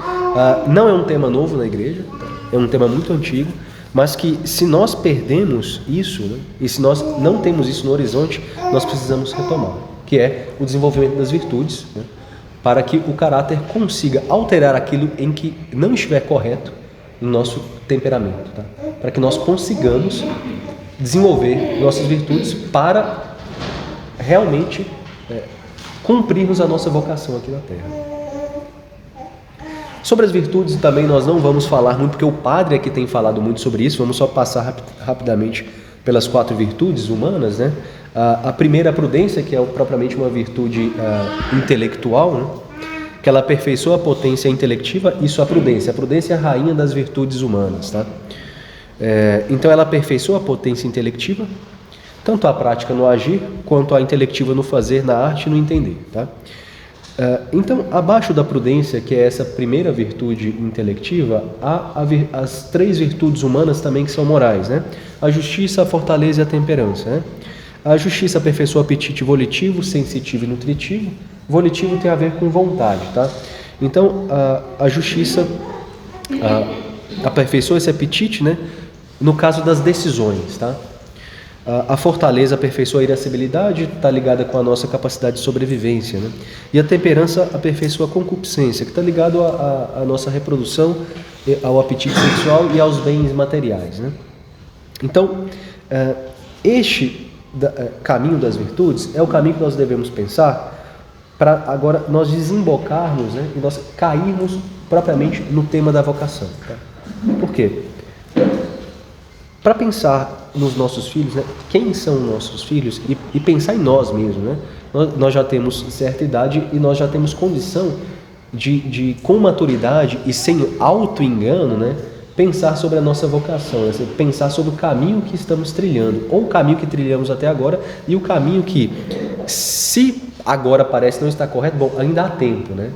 não é um tema novo na igreja, é um tema muito antigo, mas que se nós perdemos isso, né, e se nós não temos isso no horizonte, nós precisamos retomar, que é o desenvolvimento das virtudes, né, para que o caráter consiga alterar aquilo em que não estiver correto no nosso temperamento, tá? Para que nós consigamos desenvolver nossas virtudes para realmente cumprirmos a nossa vocação aqui na Terra. Sobre as virtudes também nós não vamos falar muito, porque o padre aqui tem falado muito sobre isso, vamos só passar rapidamente pelas 4 virtudes humanas, né? A primeira, a prudência, que é propriamente uma virtude intelectual, né? Que ela aperfeiçoa a potência intelectiva, isso a prudência. A prudência é a rainha das virtudes humanas, tá? Então ela aperfeiçoa a potência intelectiva, tanto a prática no agir, quanto a intelectiva no fazer, na arte e no entender, tá? Então, abaixo da prudência, que é essa primeira virtude intelectiva, há as 3 virtudes humanas também que são morais, né? A justiça, a fortaleza e a temperança, né? A justiça aperfeiçoa o apetite volitivo, sensitivo e nutritivo. Volitivo tem a ver com vontade, tá? Então, a justiça aperfeiçoa esse apetite, né? No caso das decisões, tá? A fortaleza aperfeiçoa a irascibilidade, está ligada com a nossa capacidade de sobrevivência, né? E a temperança aperfeiçoa a concupiscência, que está ligado à nossa reprodução, ao apetite sexual e aos bens materiais, né? Então, este caminho das virtudes é o caminho que nós devemos pensar para agora nós desembocarmos, né? E nós cairmos propriamente no tema da vocação, tá? Por quê? Para pensar nos nossos filhos, né? Quem são nossos filhos e pensar em nós mesmos, né? Nós já temos certa idade e nós já temos condição de com maturidade e sem auto-engano, né? Pensar sobre a nossa vocação, né? Pensar sobre o caminho que estamos trilhando, ou o caminho que trilhamos até agora e o caminho que, se agora parece não estar correto, bom, ainda há tempo, né?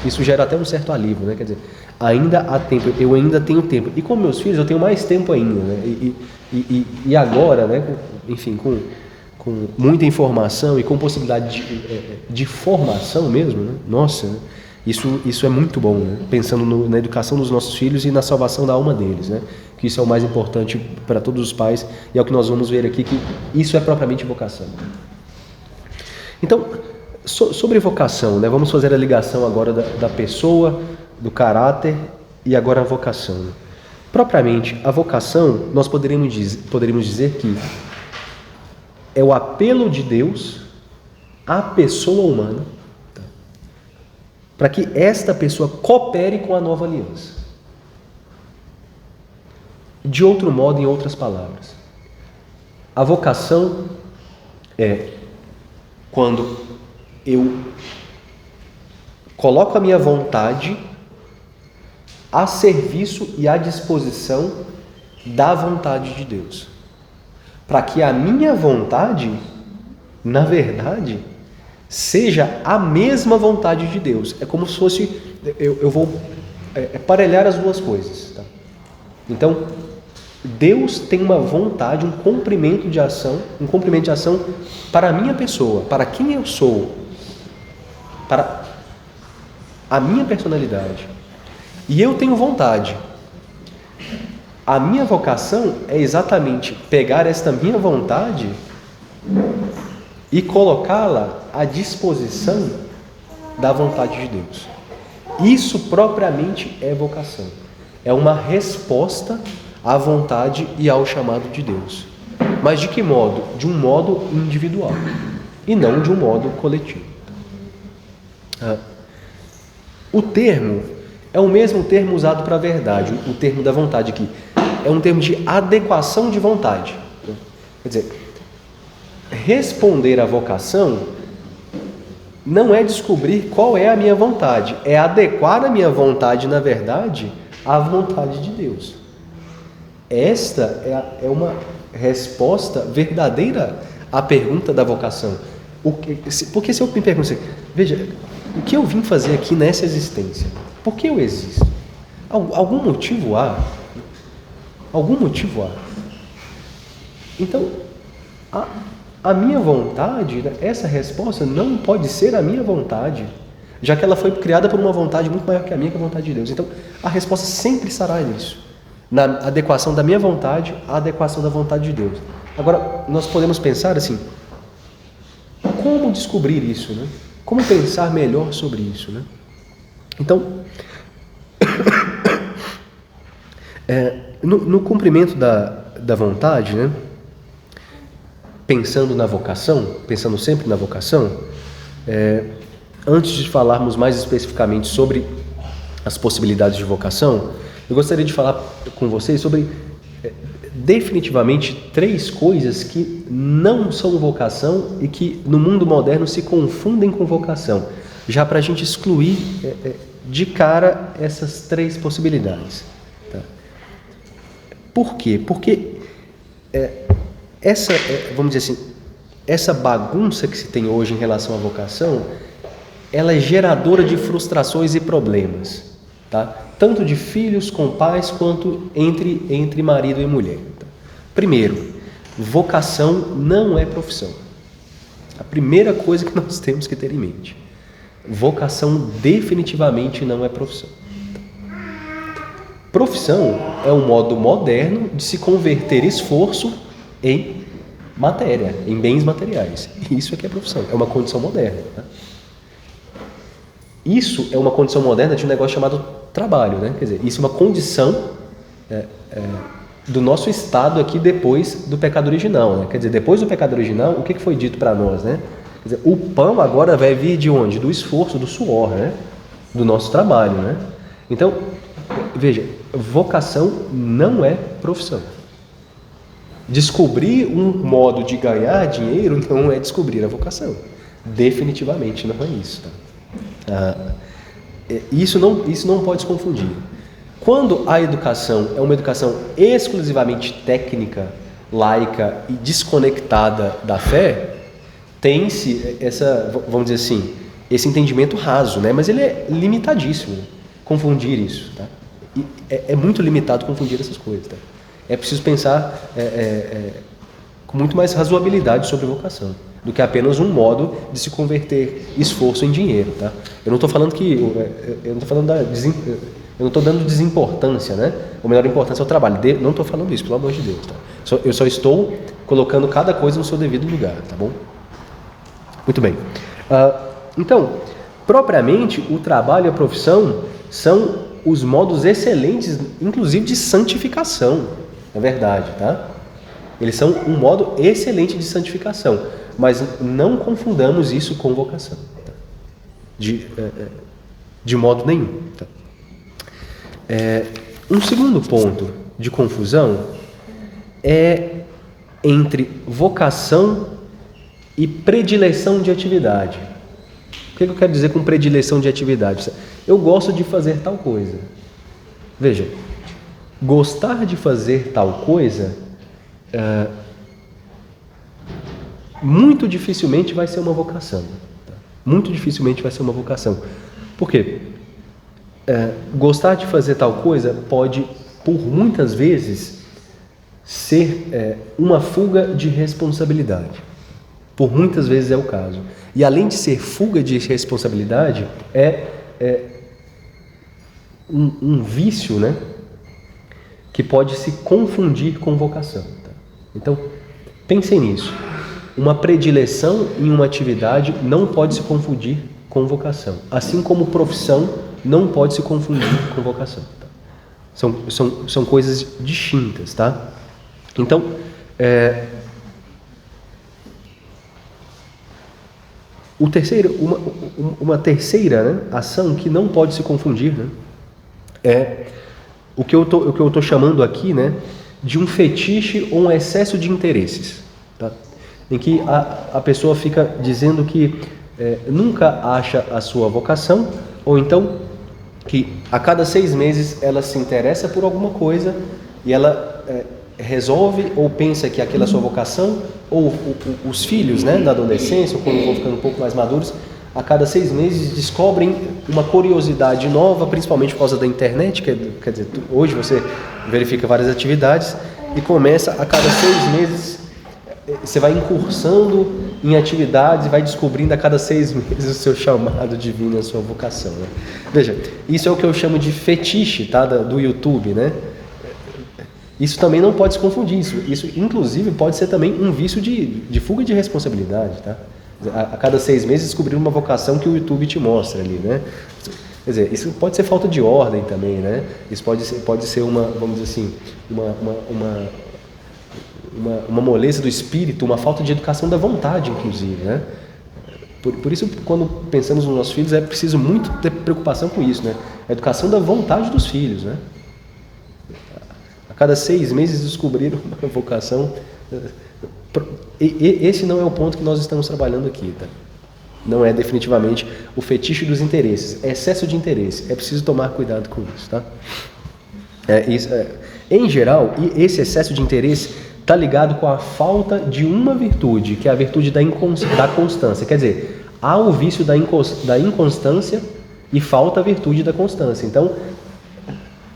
Isso gera até um certo alívio, né? Quer dizer, ainda há tempo, eu ainda tenho tempo. E com meus filhos eu tenho mais tempo ainda, né? E agora, né? Enfim, com muita informação e com possibilidade de formação mesmo, né? Nossa, né? Isso é muito bom, né? Pensando na educação dos nossos filhos e na salvação da alma deles, né? Que isso é o mais importante para todos os pais e é o que nós vamos ver aqui, que isso é propriamente vocação. Então, sobre vocação, né? Vamos fazer a ligação agora da pessoa, do caráter e agora a vocação. Propriamente, a vocação, nós poderíamos dizer que é o apelo de Deus à pessoa humana, tá? Para que esta pessoa coopere com a nova aliança. De outro modo, em outras palavras, a vocação é quando eu coloco a minha vontade a serviço e à disposição da vontade de Deus, para que a minha vontade, na verdade, seja a mesma vontade de Deus. É como se fosse, eu vou parelhar as duas coisas, tá? Então, Deus tem uma vontade, um cumprimento de ação para a minha pessoa, para quem eu sou, para a minha personalidade. E eu tenho vontade. A minha vocação é exatamente pegar esta minha vontade e colocá-la à disposição da vontade de Deus. Isso propriamente é vocação. É uma resposta à vontade e ao chamado de Deus. Mas de que modo? De um modo individual e não de um modo coletivo. O termo é o mesmo termo usado para a verdade, o termo da vontade aqui. É um termo de adequação de vontade. Quer dizer, responder à vocação não é descobrir qual é a minha vontade, é adequar a minha vontade, na verdade, à vontade de Deus. Esta é resposta verdadeira à pergunta da vocação. Porque se eu me pergunto assim, veja, o que eu vim fazer aqui nessa existência? Por que eu existo? Algum motivo há? Algum motivo há? Então, a minha vontade, essa resposta não pode ser a minha vontade, já que ela foi criada por uma vontade muito maior que a minha, que é a vontade de Deus. Então, a resposta sempre estará nisso, na adequação da minha vontade à adequação da vontade de Deus. Agora, nós podemos pensar assim, como descobrir isso, né? Como pensar melhor sobre isso, né? Então, no cumprimento da vontade, né? Pensando na vocação, pensando sempre na vocação, antes de falarmos mais especificamente sobre as possibilidades de vocação, eu gostaria de falar com vocês sobre definitivamente 3 coisas que não são vocação e que no mundo moderno se confundem com vocação, já para a gente excluir de cara essas 3 possibilidades. Tá? Por quê? Porque vamos dizer assim, essa bagunça que se tem hoje em relação à vocação, ela é geradora de frustrações e problemas, tá? Tanto de filhos com pais quanto entre marido e mulher. Tá? Primeiro, vocação não é profissão. A primeira coisa que nós temos que ter em mente. Vocação definitivamente não é profissão. Profissão é um modo moderno de se converter esforço em matéria, em bens materiais. Isso é que é profissão, é uma condição moderna. Tá? Isso é uma condição moderna de um negócio chamado trabalho, né? Quer dizer, isso é uma condição do nosso estado aqui depois do pecado original, né? Quer dizer, depois do pecado original, o que foi dito para nós, né? Quer dizer, o pão agora vai vir de onde? Do esforço, do suor, né? Do nosso trabalho, né? Então, veja, vocação não é profissão. Descobrir um modo de ganhar dinheiro não é descobrir a vocação. Definitivamente não é isso, tá? Isso não pode se confundir. Quando a educação é uma educação exclusivamente técnica, laica e desconectada da fé, tem-se vamos dizer assim, esse entendimento raso, né? Mas ele é limitadíssimo, né? Confundir isso, tá? É muito limitado confundir essas coisas, tá? É preciso pensar com muito mais razoabilidade sobre vocação do que apenas um modo de se converter esforço em dinheiro, tá? Eu não estou falando eu não estou dando desimportância, né? Ou melhor, importância ao trabalho. Não estou falando isso, pelo amor de Deus, tá? Eu só estou colocando cada coisa no seu devido lugar, tá bom? Muito bem. Então, propriamente, o trabalho e a profissão são os modos excelentes, inclusive de santificação, na verdade, tá? Eles são um modo excelente de santificação, mas não confundamos isso com vocação, tá? De modo nenhum. Tá? Um segundo ponto de confusão é entre vocação e predileção de atividade. O que eu quero dizer com predileção de atividade? Eu gosto de fazer tal coisa. Veja, gostar de fazer tal coisa muito dificilmente vai ser uma vocação. Tá? Muito dificilmente vai ser uma vocação. Por quê? Gostar de fazer tal coisa pode, por muitas vezes, ser uma fuga de responsabilidade. Por muitas vezes é o caso. E além de ser fuga de responsabilidade, um vício, né? Que pode se confundir com vocação. Tá? Então, pensem nisso. Uma predileção em uma atividade não pode se confundir com vocação. Assim como profissão não pode se confundir com vocação. Tá? São coisas distintas, tá? Então, uma terceira, né, ação que não pode se confundir, né, é o que eu tô chamando aqui, né, de um fetiche ou um excesso de interesses, tá? Em que a pessoa fica dizendo que nunca acha a sua vocação, ou então que a cada 6 meses ela se interessa por alguma coisa e ela resolve ou pensa que aquela é a sua vocação, ou os filhos, né, na adolescência, ou quando vão ficando um pouco mais maduros, a cada 6 meses descobrem uma curiosidade nova, principalmente por causa da internet, quer dizer, hoje você verifica várias atividades e começa a cada 6 meses, você vai incursando em atividades e vai descobrindo a cada 6 meses o seu chamado divino, a sua vocação, né? Veja, isso é o que eu chamo de fetiche, tá, do YouTube, né? Isso também não pode se confundir, isso inclusive pode ser também um vício de fuga de responsabilidade, tá? A cada 6 meses descobrir uma vocação que o YouTube te mostra ali, né? Quer dizer, isso pode ser falta de ordem também, né? Isso pode ser uma, vamos dizer assim, uma moleza do espírito, uma falta de educação da vontade, inclusive, né? Por isso, quando pensamos nos nossos filhos, é preciso muito ter preocupação com isso, né? A educação da vontade dos filhos, né? A cada 6 meses descobrir uma vocação. Esse não é o ponto que nós estamos trabalhando aqui, tá? Não é definitivamente o fetiche dos interesses, é excesso de interesse. É preciso tomar cuidado com isso, tá? Em geral, esse excesso de interesse está ligado com a falta de uma virtude, que é a virtude da constância. Quer dizer, há o vício da inconstância e falta a virtude da constância. Então,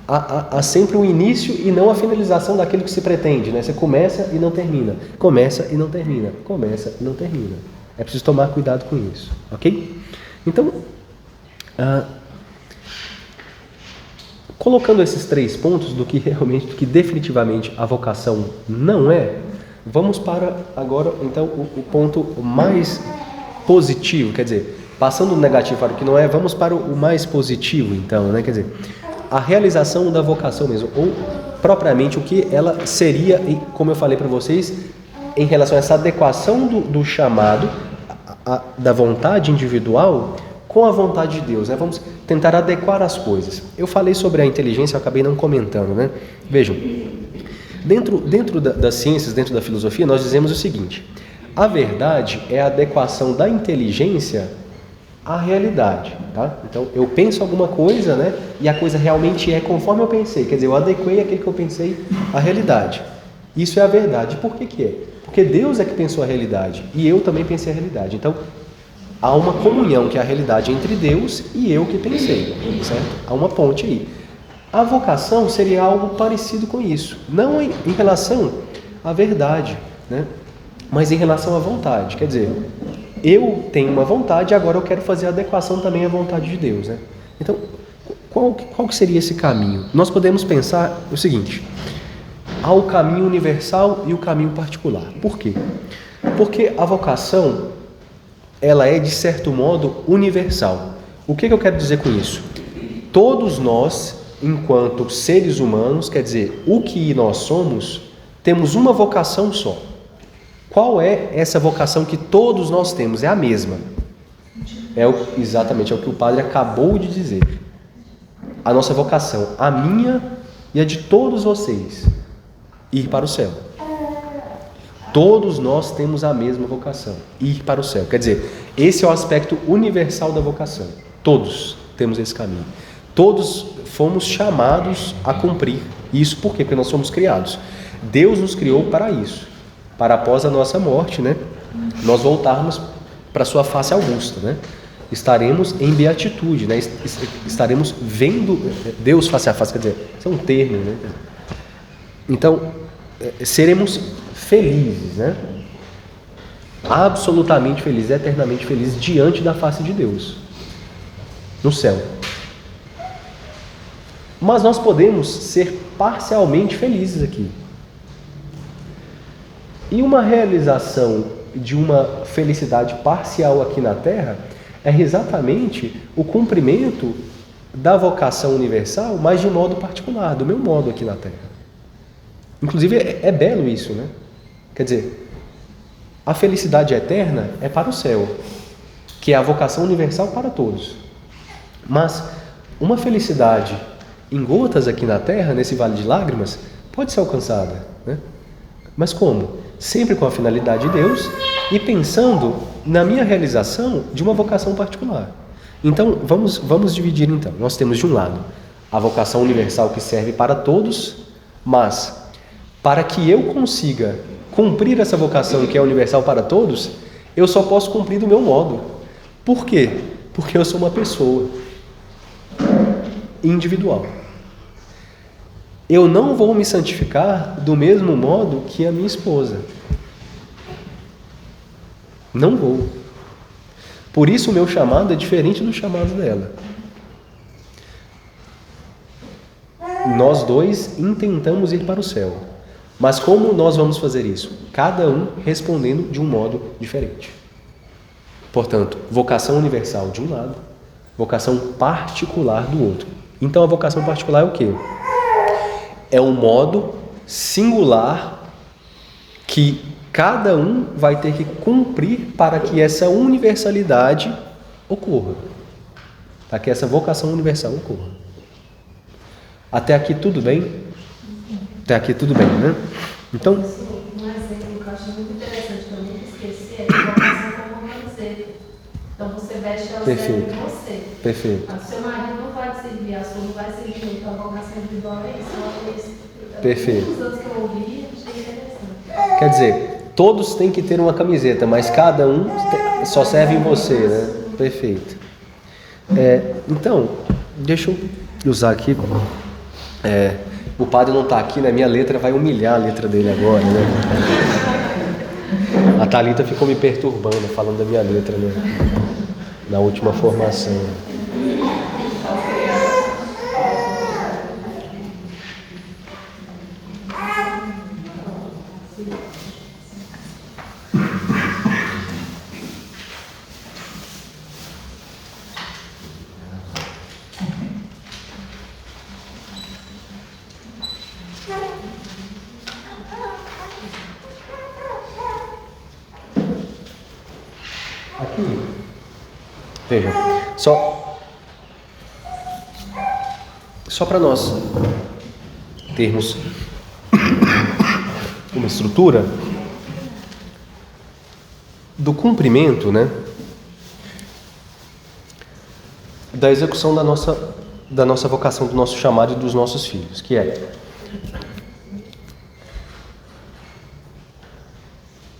há sempre um início e não a finalização daquilo que se pretende, né? Você começa e não termina, começa e não termina, começa e não termina. É preciso tomar cuidado com isso, ok? Então, colocando esses 3 pontos do que definitivamente a vocação não é, vamos para agora então o ponto mais positivo, quer dizer, passando do negativo para o que não é, vamos para o mais positivo então, né? Quer dizer, a realização da vocação mesmo, ou propriamente o que ela seria, como eu falei para vocês, em relação a essa adequação do chamado, da vontade individual com a vontade de Deus, né? Vamos tentar adequar as coisas. Eu falei sobre a inteligência, eu acabei não comentando, né? Vejam, dentro das ciências, dentro da filosofia, nós dizemos o seguinte: a verdade é a adequação da inteligência à realidade, tá? Então, eu penso alguma coisa, né? E a coisa realmente é conforme eu pensei, quer dizer, eu adequei aquilo que eu pensei à realidade. Isso é a verdade. Por que é? Porque Deus é que pensou a realidade e eu também pensei a realidade. Então, há uma comunhão que é a realidade entre Deus e eu que pensei, certo? Há uma ponte aí. A vocação seria algo parecido com isso, não em relação à verdade, né? Mas em relação à vontade. Quer dizer, eu tenho uma vontade e agora eu quero fazer a adequação também à vontade de Deus, né? Então, qual que seria esse caminho? Nós podemos pensar o seguinte: há o caminho universal e o caminho particular. Por quê? Porque a vocação, ela é de certo modo universal. O que eu quero dizer com isso? Todos nós, enquanto seres humanos, quer dizer, o que nós somos, temos uma vocação só. Qual é essa vocação que todos nós temos? É a mesma. Exatamente, é o que o padre acabou de dizer. A nossa vocação, a minha e a de todos vocês, ir para o céu. Todos nós temos a mesma vocação, ir para o céu. Quer dizer, esse é o aspecto universal da vocação. Todos temos esse caminho. Todos fomos chamados a cumprir isso. Por quê? Porque nós somos criados. Deus nos criou para isso. Para após a nossa morte, né, nós voltarmos para a sua face augusta, né? Estaremos em beatitude, né? Estaremos vendo Deus face a face. Quer dizer, isso é um termo, né? Então, seremos felizes, né? Absolutamente felizes, eternamente felizes diante da face de Deus, no céu. Mas nós podemos ser parcialmente felizes aqui. E uma realização de uma felicidade parcial aqui na Terra é exatamente o cumprimento da vocação universal, mas de modo particular, do meu modo aqui na Terra. Inclusive é belo isso, né? Quer dizer, a felicidade eterna é para o céu, que é a vocação universal para todos. Mas uma felicidade em gotas aqui na Terra, nesse vale de lágrimas, pode ser alcançada, né? Mas como? Sempre com a finalidade de Deus e pensando na minha realização de uma vocação particular. Então, vamos dividir então. Nós temos de um lado a vocação universal que serve para todos, mas para que eu consiga cumprir essa vocação que é universal para todos, eu só posso cumprir do meu modo. Por quê? Porque eu sou uma pessoa individual. Eu não vou me santificar do mesmo modo que a minha esposa. Não vou. Por isso o meu chamado é diferente do chamado dela. Nós dois intentamos ir para o céu. Mas como nós vamos fazer isso? Cada um respondendo de um modo diferente. Portanto, vocação universal de um lado, vocação particular do outro. Então a vocação particular é o quê? É um modo singular que cada um vai ter que cumprir para que essa universalidade ocorra. Para que essa vocação universal ocorra. Até aqui tudo bem? Até aqui tudo bem, né? Então, um exemplo que eu acho muito interessante, que eu nunca esqueci, é a vocação como camiseta. Então você veste ao serve você. Perfeito. O seu marido não vai te servir, a sua não vai servir, então a vocação individual é isso. Perfeito. Os outros que eu ouvi, achei interessante. Quer dizer, todos têm que ter uma camiseta, mas cada um só serve em você, né? Perfeito. Então, deixa eu usar aqui. O padre não está aqui, né? Minha letra vai humilhar a letra dele agora, né? A Thalita ficou me perturbando, falando da minha letra, né? Na última formação. Aqui, veja, só para nós termos uma estrutura do cumprimento, né, da execução da nossa vocação, do nosso chamado e dos nossos filhos, que é: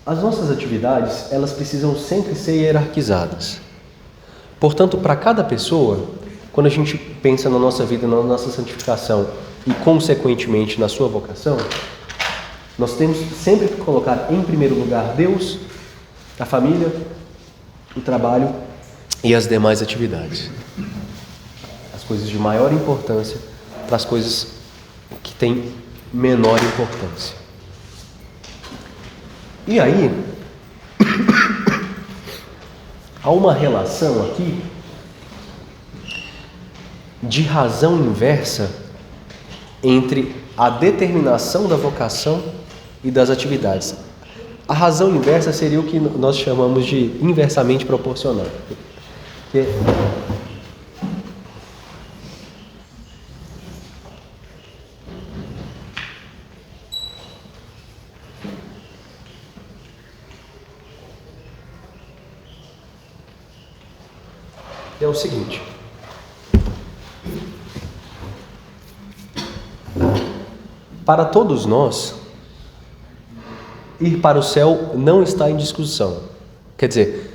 as nossas atividades, elas precisam sempre ser hierarquizadas. Portanto, para cada pessoa, quando a gente pensa na nossa vida, na nossa santificação e, consequentemente, na sua vocação, nós temos sempre que colocar em primeiro lugar Deus, a família, o trabalho e as demais atividades. As coisas de maior importância para as coisas que têm menor importância. E aí, há uma relação aqui de razão inversa entre a determinação da vocação e das atividades. A razão inversa seria o que nós chamamos de inversamente proporcional. Que é o seguinte: para todos nós, ir para o céu não está em discussão. Quer dizer,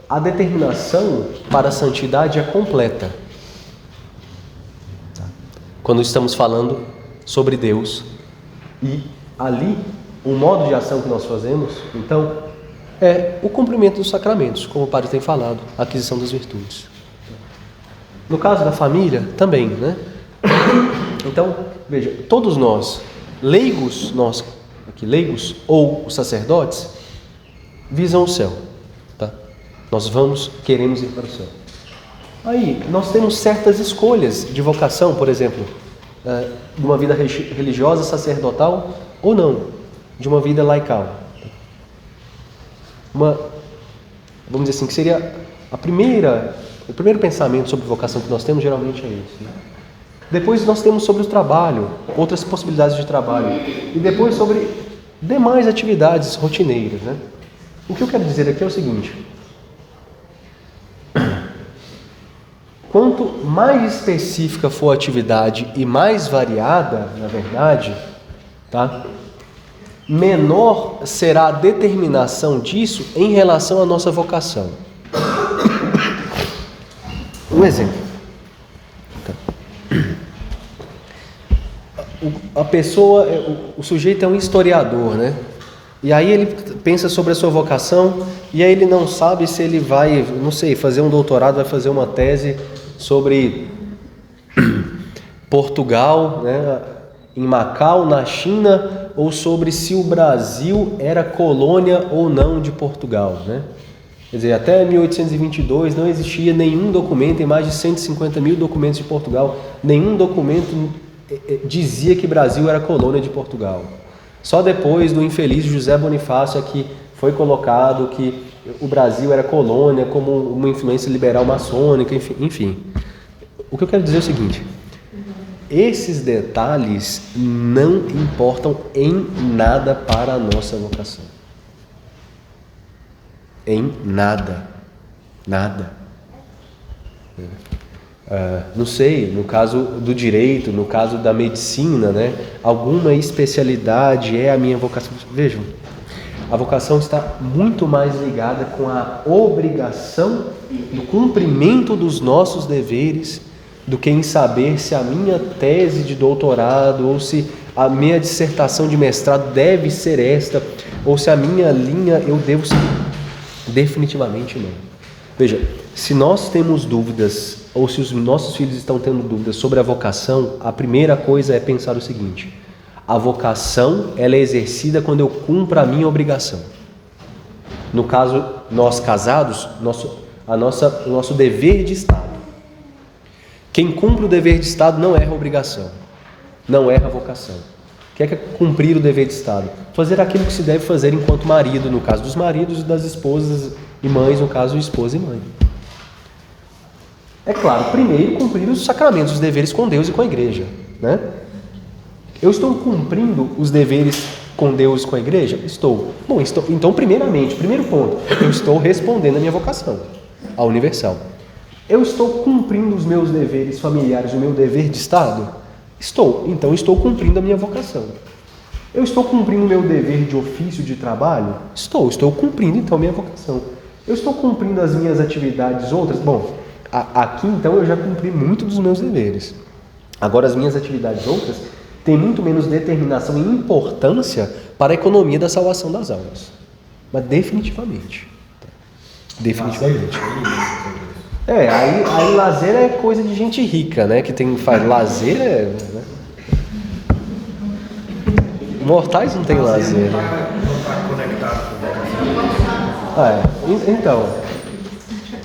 a determinação para a santidade é completa. Quando estamos falando sobre Deus, e ali o modo de ação que nós fazemos, então, é o cumprimento dos sacramentos, como o padre tem falado, a aquisição das virtudes. No caso da família, também, né? Então, veja, todos nós, leigos ou os sacerdotes, visam o céu, tá? Nós queremos ir para o céu. Aí, nós temos certas escolhas de vocação, por exemplo, de uma vida religiosa, sacerdotal, ou não, de uma vida laical. Vamos dizer assim, que seria o primeiro pensamento sobre vocação que nós temos, geralmente é esse, né? Depois nós temos sobre o trabalho, outras possibilidades de trabalho, e depois sobre demais atividades rotineiras, né? O que eu quero dizer aqui é o seguinte: quanto mais específica for a atividade e mais variada, na verdade, tá? Menor será a determinação disso em relação à nossa vocação. Um exemplo. A pessoa, o sujeito é um historiador, né? E aí ele pensa sobre a sua vocação e aí ele não sabe se ele vai, não sei, fazer um doutorado, vai fazer uma tese sobre Portugal, né, em Macau, na China, ou sobre se o Brasil era colônia ou não de Portugal, né? Quer dizer, até 1822 não existia nenhum documento, em mais de 150 mil documentos de Portugal, nenhum documento dizia que o Brasil era colônia de Portugal. Só depois do infeliz José Bonifácio é que foi colocado que o Brasil era colônia como uma influência liberal maçônica, enfim. O que eu quero dizer é o seguinte: esses detalhes não importam em nada para a nossa vocação. Em nada. Nada. Não sei, no caso do direito, no caso da medicina, né? Alguma especialidade é a minha vocação. Vejam, a vocação está muito mais ligada com a obrigação do cumprimento dos nossos deveres do que em saber se a minha tese de doutorado ou se a minha dissertação de mestrado deve ser esta ou se a minha linha eu devo seguir. Definitivamente não. Veja, se nós temos dúvidas ou se os nossos filhos estão tendo dúvidas sobre a vocação, a primeira coisa é pensar o seguinte: a vocação ela é exercida quando eu cumpro a minha obrigação. No caso, nós casados, o nosso dever de Estado. Quem cumpre o dever de Estado não erra a obrigação, não erra a vocação. O que é cumprir o dever de Estado? Fazer aquilo que se deve fazer enquanto marido, no caso dos maridos, e das esposas e mães, no caso de esposa e mãe. É claro, primeiro cumprir os sacramentos, os deveres com Deus e com a igreja, né? Eu estou cumprindo os deveres com Deus e com a igreja? Estou. Bom, então primeiramente, primeiro ponto, eu estou respondendo a minha vocação, a universal. Eu estou cumprindo os meus deveres familiares, o meu dever de Estado? Estou. Então estou cumprindo a minha vocação. Eu estou cumprindo o meu dever de ofício, de trabalho? Estou cumprindo então a minha vocação. Eu estou cumprindo as minhas atividades outras? Bom, aqui então eu já cumpri muito dos meus deveres. Agora as minhas atividades outras têm muito menos determinação e importância para a economia da salvação das almas. Mas definitivamente. Definitivamente. Aí lazer é coisa de gente rica, né? Que faz lazer né? Mortais não tem lazer, né? Então,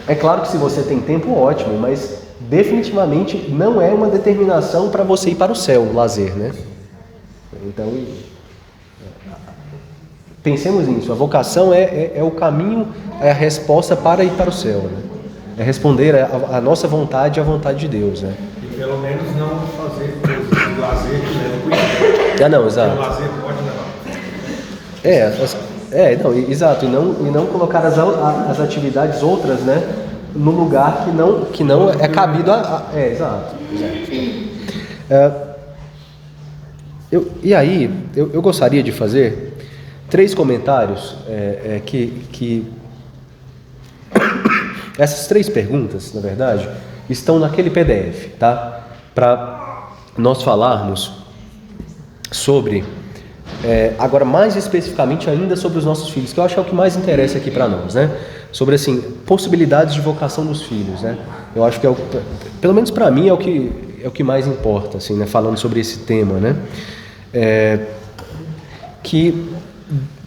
é claro que se você tem tempo, ótimo, mas definitivamente não é uma determinação para você ir para o céu, o lazer, né? Então, pensemos nisso. A vocação é o caminho, é a resposta para ir para o céu, né? É responder a nossa vontade à vontade de Deus, né? E pelo menos não fazer coisas de lazer que levam para o inferno. Não, exato. O lazer pode levar. Exato. E não colocar as atividades outras, né, no lugar que não é cabido exato. Eu gostaria de fazer 3 comentários que essas 3 perguntas, na verdade, estão naquele PDF, tá? Para nós falarmos sobre, agora mais especificamente ainda sobre os nossos filhos, que eu acho que é o que mais interessa aqui para nós, né? Sobre, assim, possibilidades de vocação dos filhos, né? Eu acho que pelo menos para mim é o que mais importa, assim, né? Falando sobre esse tema, né?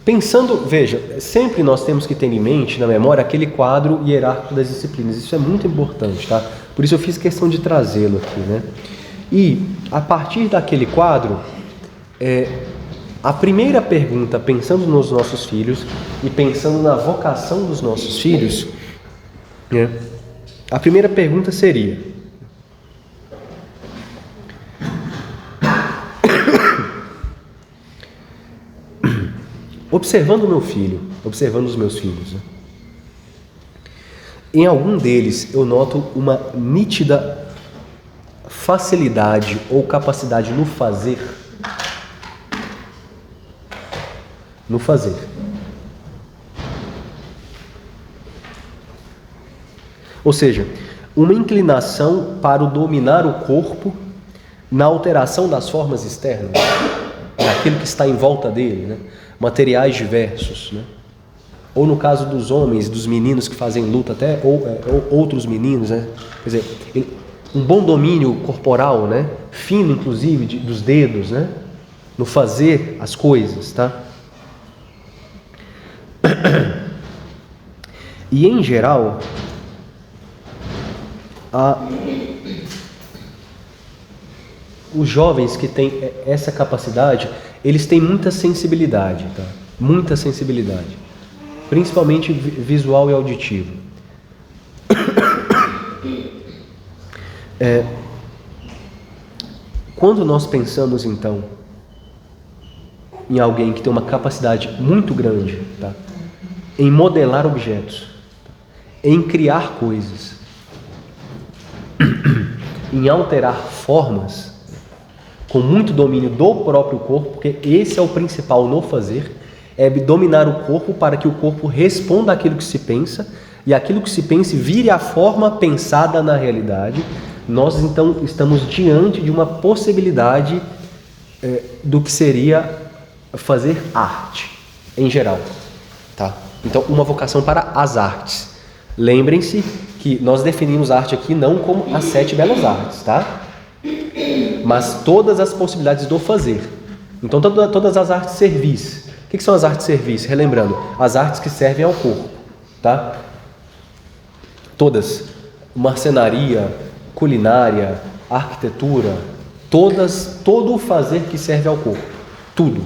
Pensando, veja, sempre nós temos que ter em mente, na memória, aquele quadro hierárquico das disciplinas. Isso é muito importante, tá? Por isso eu fiz questão de trazê-lo aqui, né? E, a partir daquele quadro, a primeira pergunta, pensando nos nossos filhos e pensando na vocação dos nossos filhos, né? A primeira pergunta seria: observando o meu filho, observando os meus filhos, né? Em algum deles eu noto uma nítida facilidade ou capacidade no fazer. no fazer. Ou seja, uma inclinação para o dominar o corpo na alteração das formas externas, daquilo que está em volta dele, né? Materiais diversos, né? Ou no caso dos homens, dos meninos que fazem luta até, ou outros meninos, né? Quer dizer, um bom domínio corporal, né? Fino, inclusive, dos dedos, né? No fazer as coisas, tá? E em geral, os jovens que têm essa capacidade, eles têm muita sensibilidade, tá? Muita sensibilidade, principalmente visual e auditivo. Quando nós pensamos então em alguém que tem uma capacidade muito grande, tá? Em modelar objetos, em criar coisas, em alterar formas, com muito domínio do próprio corpo, porque esse é o principal no fazer, é dominar o corpo para que o corpo responda àquilo que se pensa, e aquilo que se pensa vire a forma pensada na realidade. Nós então estamos diante de uma possibilidade do que seria fazer arte, em geral, tá? Então, uma vocação para as artes. Lembrem-se que nós definimos arte aqui não como as 7 belas artes, tá? Mas todas as possibilidades do fazer. Então, todas as artes servis. O que são as artes servis? Relembrando, as artes que servem ao corpo, tá? Todas. Marcenaria, culinária, arquitetura, todo o fazer que serve ao corpo. Tudo.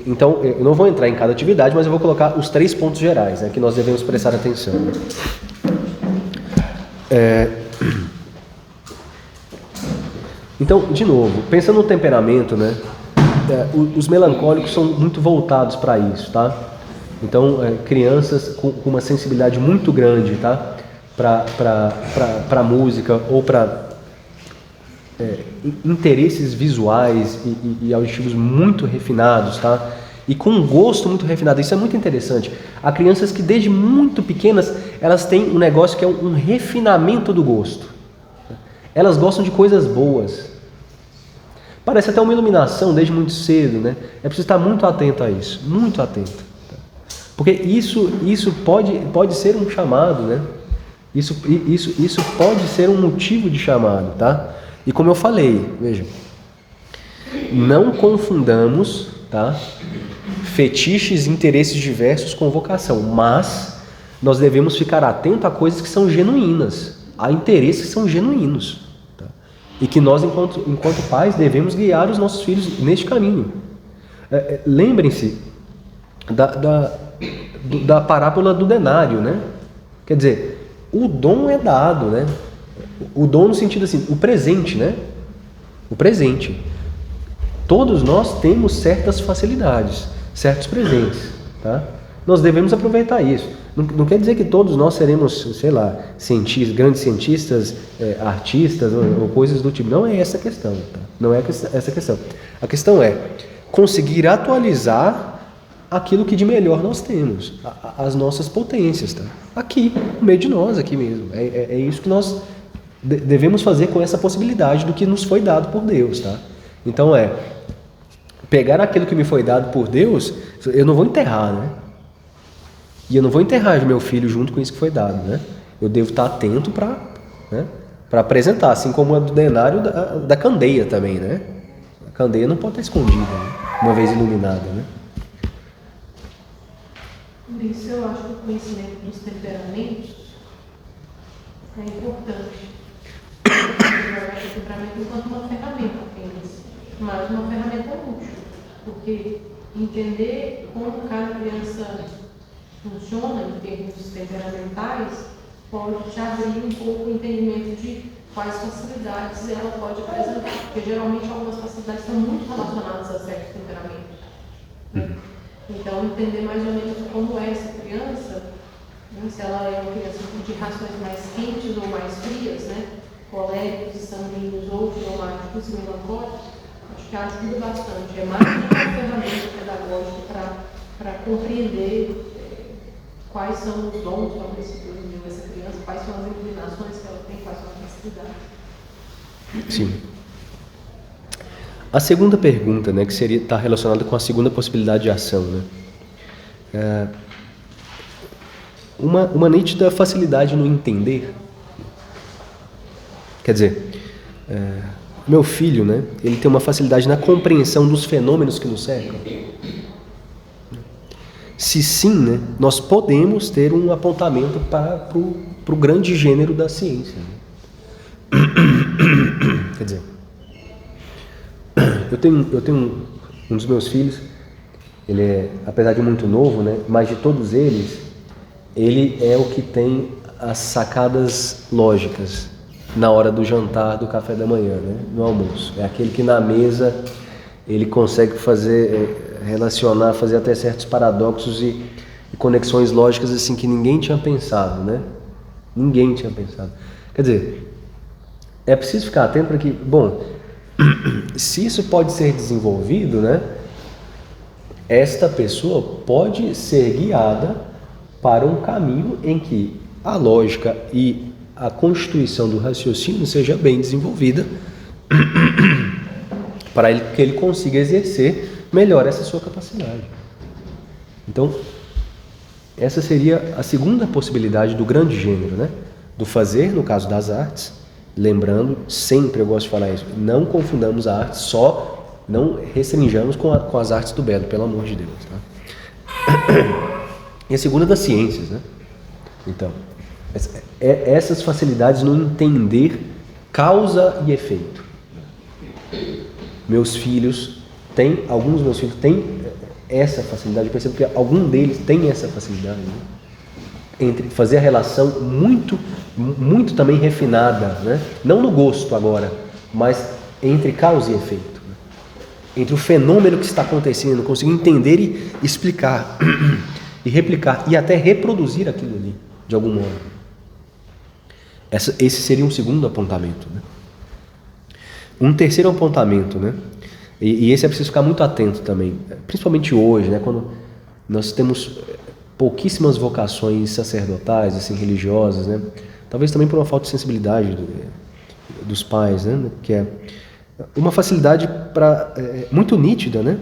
Então, eu não vou entrar em cada atividade, mas eu vou colocar os 3 pontos gerais, né, que nós devemos prestar atenção. Então, de novo, pensando no temperamento, né, os melancólicos são muito voltados para isso, tá? Então, crianças com uma sensibilidade muito grande, tá? Para música ou para interesses visuais e auditivos muito refinados, tá? E com um gosto muito refinado. Isso é muito interessante. Há crianças que desde muito pequenas elas têm um negócio que é um refinamento do gosto. Elas gostam de coisas boas. Parece até uma iluminação desde muito cedo, né? É preciso estar muito atento a isso, muito atento. Porque isso pode ser um chamado, né? Isso pode ser um motivo de chamado, tá? E como eu falei, vejam, não confundamos, tá? Fetiches e interesses diversos com vocação, mas nós devemos ficar atentos a coisas que são genuínas, a interesses que são genuínos, tá? E que nós, enquanto pais, devemos guiar os nossos filhos neste caminho. Lembrem-se da parábola do denário, né? Quer dizer, o dom é dado, né? O dom no sentido assim, o presente, né? O presente. Todos nós temos certas facilidades, certos presentes, tá? Nós devemos aproveitar isso. Não quer dizer que todos nós seremos, sei lá, cientistas, grandes cientistas, artistas ou coisas do tipo. Não é essa a questão, tá? Não é essa a questão. A questão é conseguir atualizar aquilo que de melhor nós temos, as nossas potências, tá? Aqui, no meio de nós, aqui mesmo. É isso que nós devemos fazer com essa possibilidade do que nos foi dado por Deus, tá? Então pegar aquilo que me foi dado por Deus, eu não vou enterrar, né? E eu não vou enterrar meu filho junto com isso que foi dado, né? Eu devo estar atento para apresentar, assim como a do denário da candeia também, né? A candeia não pode estar escondida, né? Uma vez iluminada, né? Por isso eu acho que o conhecimento dos temperamentos é importante. O temperamento enquanto uma ferramenta apenas, mas uma ferramenta útil, porque entender como cada criança funciona em termos temperamentais pode te abrir um pouco o entendimento de quais facilidades ela pode apresentar, porque geralmente algumas facilidades estão muito relacionadas a certo temperamento, né? Então, entender mais ou menos como é essa criança, né? Se ela é uma criança de reações mais quentes ou mais frias, né? Coléricos e sanguíneos ou fleumáticos e melancólicos, acho que ajuda bastante. É mais uma ferramenta pedagógica para compreender quais são os dons que Deus deu a essa criança, quais são as inclinações que ela tem, quais são as necessidades. Sim. A segunda pergunta, né, que está relacionada com a segunda possibilidade de ação, né? Uma nítida facilidade no entender. Quer dizer, meu filho, né, ele tem uma facilidade na compreensão dos fenômenos que nos cercam. Se sim, né, nós podemos ter um apontamento para o grande gênero da ciência. Né? Quer dizer, eu tenho um dos meus filhos, ele é, apesar de muito novo, né, mas de todos eles, ele é o que tem as sacadas lógicas na hora do jantar, do café da manhã, né, no almoço. É aquele que na mesa ele consegue relacionar, fazer até certos paradoxos e conexões lógicas assim que ninguém tinha pensado, né? Ninguém tinha pensado. Quer dizer, é preciso ficar atento para que, bom, se isso pode ser desenvolvido, né? Esta pessoa pode ser guiada para um caminho em que a lógica e a constituição do raciocínio seja bem desenvolvida para que ele consiga exercer melhor essa sua capacidade. Então, essa seria a segunda possibilidade do grande gênero, né? Do fazer, no caso das artes. Lembrando, sempre eu gosto de falar isso, não confundamos a arte, só não restringamos com as artes do belo, pelo amor de Deus. Tá? E a segunda das ciências, né? Então, essas facilidades no entender causa e efeito. Alguns dos meus filhos têm essa facilidade, eu percebo que algum deles tem essa facilidade, né? Entre fazer a relação muito, muito também refinada, né? Não no gosto agora, mas entre causa e efeito, né? Entre o fenômeno que está acontecendo, conseguir entender e explicar, e replicar, e até reproduzir aquilo ali, de algum modo. Esse seria um segundo apontamento, né? Um terceiro apontamento, né? E esse é preciso ficar muito atento também, principalmente hoje, né? Quando nós temos pouquíssimas vocações sacerdotais, assim, religiosas, né? Talvez também por uma falta de sensibilidade dos pais, né? Que é uma facilidade muito nítida, né?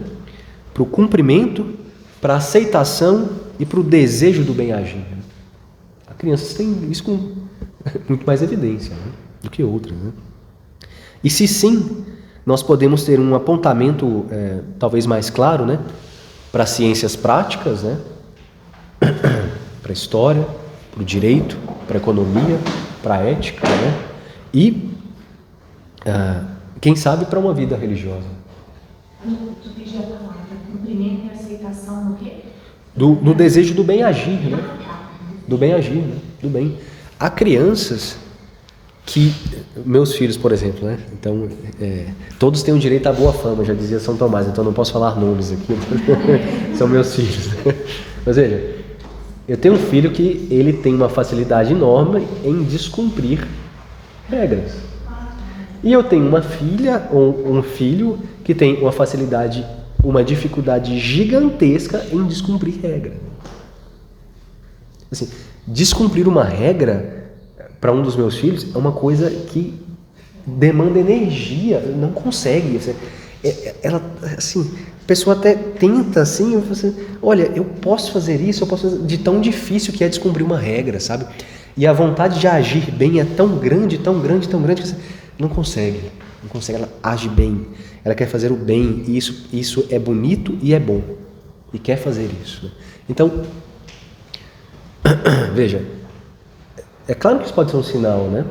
Para o cumprimento, para a aceitação e para o desejo do bem-agir. Né? A criança tem isso com muito mais evidência, né? Do que outras, né? E se sim, nós podemos ter um apontamento talvez mais claro, né? Para ciências práticas, né? Para a história, para o direito, para a economia, para a ética, né? E, quem sabe, para uma vida religiosa. Tu pediu a palavra cumprimento e aceitação no quê? Do desejo do bem-agir, né? Do bem-agir, né? Do bem. Há crianças que, meus filhos, por exemplo, né? Então, todos têm o direito à boa fama, já dizia São Tomás, então não posso falar nomes aqui, são meus filhos. Mas veja, eu tenho um filho que ele tem uma facilidade enorme em descumprir regras. E eu tenho uma filha ou um filho que tem uma facilidade, uma dificuldade gigantesca em descumprir regra. Assim, descumprir uma regra para um dos meus filhos é uma coisa que demanda energia, não consegue. Ela, assim, a pessoa até tenta assim, olha, eu posso fazer isso, eu posso fazer, de tão difícil que é descumprir uma regra, sabe? E a vontade de agir bem é tão grande, tão grande, tão grande que você não consegue, ela age bem, ela quer fazer o bem, e isso é bonito e é bom, e quer fazer isso. Né? Então, veja, é claro que isso pode ser um sinal, né?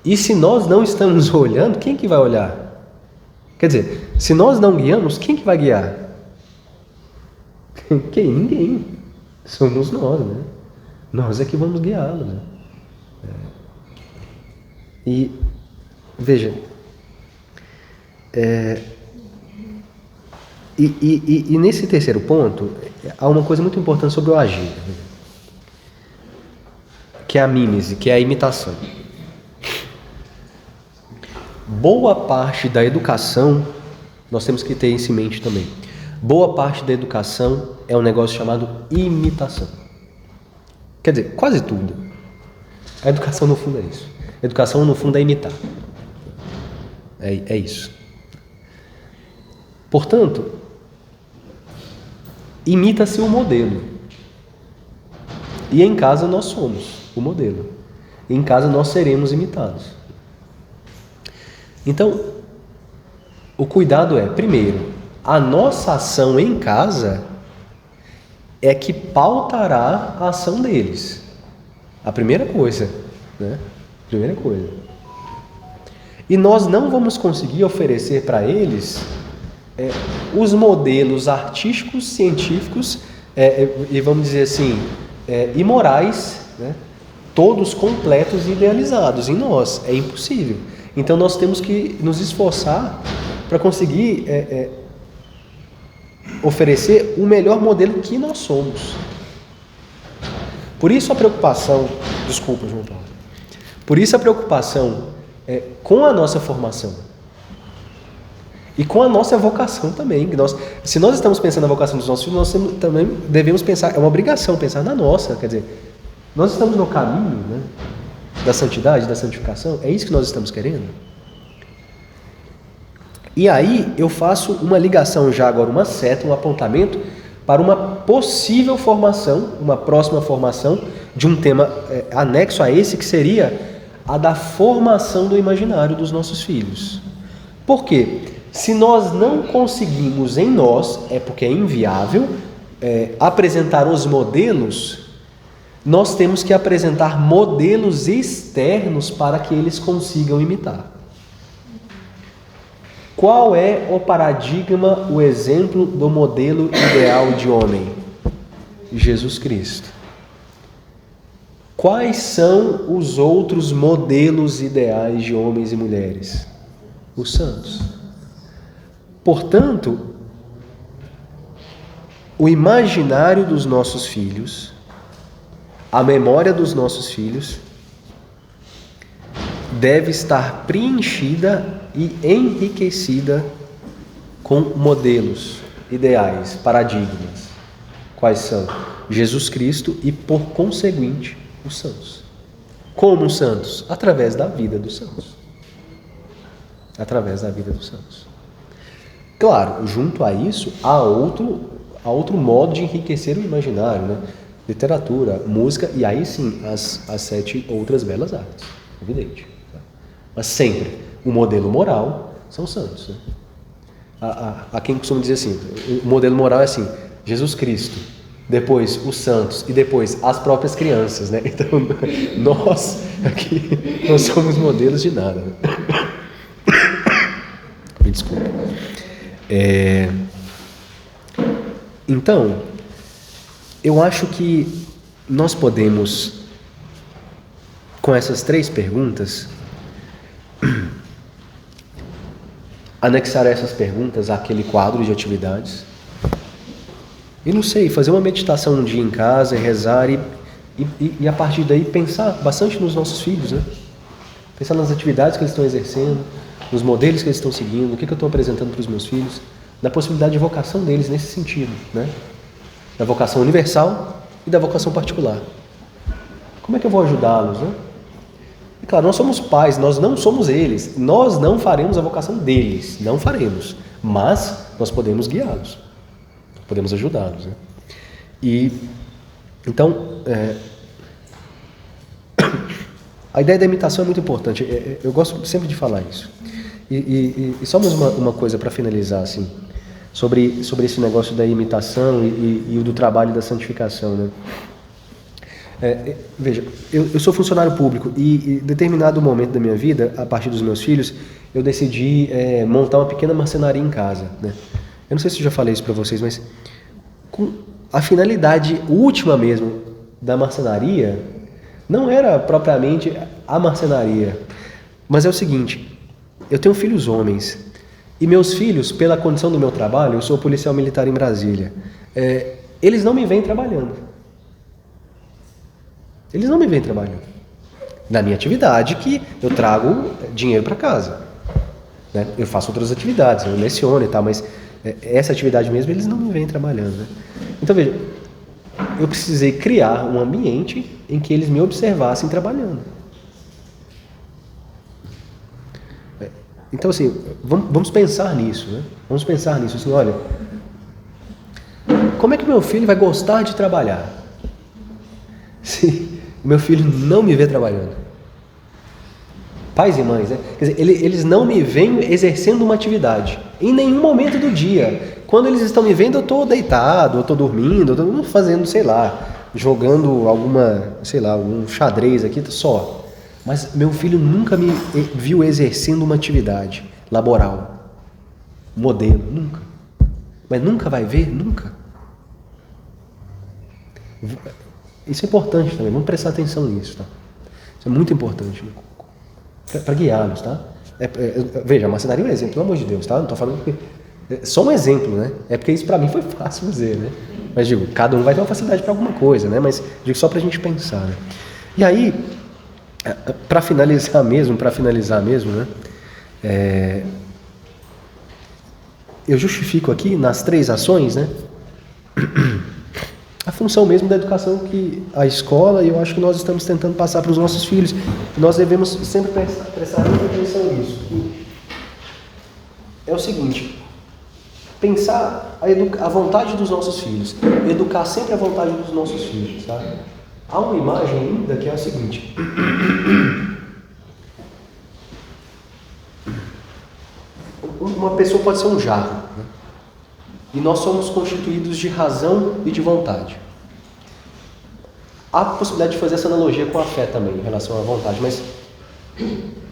E se nós não estamos olhando, quem que vai olhar? Quer dizer, se nós não guiamos, quem que vai guiar? Quem? Ninguém. Somos nós, né? Nós é que vamos guiá-lo, né? E, veja, e nesse terceiro ponto, há uma coisa muito importante sobre o agir, que é a mímese, que é a imitação. Boa parte da educação nós temos que ter isso em mente também. Boa parte da educação é um negócio chamado imitação. Quer dizer, quase tudo. A educação no fundo é isso. A educação no fundo é imitar. É isso. Portanto, imita-se o modelo. E em casa nós somos o modelo. E em casa nós seremos imitados. Então, o cuidado é, primeiro, a nossa ação em casa é que pautará a ação deles. A primeira coisa, né? Primeira coisa. E nós não vamos conseguir oferecer para eles os modelos artísticos, científicos e vamos dizer assim, e morais, né? Todos completos e idealizados em nós. É impossível. Então nós temos que nos esforçar para conseguir oferecer o melhor modelo que nós somos. Por isso a preocupação, desculpa, João Paulo, por isso a preocupação com a nossa formação e com a nossa vocação também. Se nós estamos pensando na vocação dos nossos filhos, nós também devemos pensar, é uma obrigação pensar na nossa, quer dizer, nós estamos no caminho, né, da santidade, da santificação, é isso que nós estamos querendo? E aí eu faço uma ligação já agora, uma seta, um apontamento para uma possível formação, uma próxima formação de um tema anexo a esse, que seria a da formação do imaginário dos nossos filhos. Por quê? Se nós não conseguimos em nós, é porque é inviável, apresentar os modelos, nós temos que apresentar modelos externos para que eles consigam imitar. Qual é o paradigma, o exemplo do modelo ideal de homem? Jesus Cristo. Quais são os outros modelos ideais de homens e mulheres? Os santos. Portanto, o imaginário dos nossos filhos, a memória dos nossos filhos, deve estar preenchida e enriquecida com modelos ideais, paradigmas. Quais são? Jesus Cristo e, por conseguinte, os santos. Como os santos? Através da vida dos santos. Através da vida dos santos. Claro, junto a isso, há outro modo de enriquecer o imaginário, né? Literatura, música e aí sim as 7 outras belas artes, evidente. Mas sempre o modelo moral são os santos, né? Há quem costuma dizer assim, o modelo moral é assim, Jesus Cristo, depois os santos e depois as próprias crianças, né? Então nós aqui não somos modelos de nada, né? Me desculpa. Então, eu acho que nós podemos, com essas 3 perguntas, anexar essas perguntas àquele quadro de atividades. E não sei, fazer uma meditação um dia em casa, rezar e a partir daí pensar bastante nos nossos filhos, né? Pensar nas atividades que eles estão exercendo, nos modelos que eles estão seguindo, o que eu estou apresentando para os meus filhos, na possibilidade de vocação deles nesse sentido, né? Da vocação universal e da vocação particular. Como é que eu vou ajudá-los, né? E claro, nós somos pais, nós não somos eles, nós não faremos a vocação deles, não faremos, mas nós podemos guiá-los, podemos ajudá-los, né? E então a ideia da imitação é muito importante. Eu gosto sempre de falar isso. E só mais uma coisa para finalizar, assim, sobre esse negócio da imitação e do trabalho da santificação, né? Veja, eu sou funcionário público e em determinado momento da minha vida, a partir dos meus filhos, eu decidi montar uma pequena marcenaria em casa, né? Eu não sei se eu já falei isso para vocês, mas com a finalidade última mesmo da marcenaria não era propriamente a marcenaria, mas é o seguinte: eu tenho filhos homens e meus filhos, pela condição do meu trabalho, eu sou policial militar em Brasília, eles não me veem trabalhando. Eles não me veem trabalhando na minha atividade, que eu trago dinheiro para casa. né? Eu faço outras atividades, eu leciono e tal, mas essa atividade mesmo eles não me veem trabalhando, né? Então veja, eu precisei criar um ambiente em que eles me observassem trabalhando. Então assim, vamos pensar nisso, né? Vamos pensar nisso, assim, olha, como é que meu filho vai gostar de trabalhar se meu filho não me vê trabalhando? Pais e mães, né? Quer dizer, eles não me veem exercendo uma atividade em nenhum momento do dia. Quando eles estão me vendo, eu estou deitado, eu estou dormindo, eu estou fazendo, sei lá, jogando algum xadrez aqui, só. Mas meu filho nunca me viu exercendo uma atividade laboral, modelo, nunca. Mas nunca vai ver? Nunca. Isso é importante também, vamos prestar atenção nisso, tá? Isso é muito importante, né? Para guiá-los, tá? Veja, a marcenaria é um exemplo, pelo amor de Deus, tá? Não estou falando que... É só um exemplo, né? É porque isso para mim foi fácil fazer, né? Mas digo, cada um vai ter uma facilidade para alguma coisa, né? Mas digo só para a gente pensar, né? E aí, para finalizar mesmo, né? Eu justifico aqui nas 3 ações, né? A função mesmo da educação que a escola, e eu acho que nós estamos tentando passar para os nossos filhos. Nós devemos sempre prestar muita atenção nisso. É o seguinte, pensar a vontade dos nossos filhos, educar sempre a vontade dos nossos filhos, tá? Há uma imagem linda que é a seguinte. Uma pessoa pode ser um jarro, né? E nós somos constituídos de razão e de vontade. Há a possibilidade de fazer essa analogia com a fé também, em relação à vontade, mas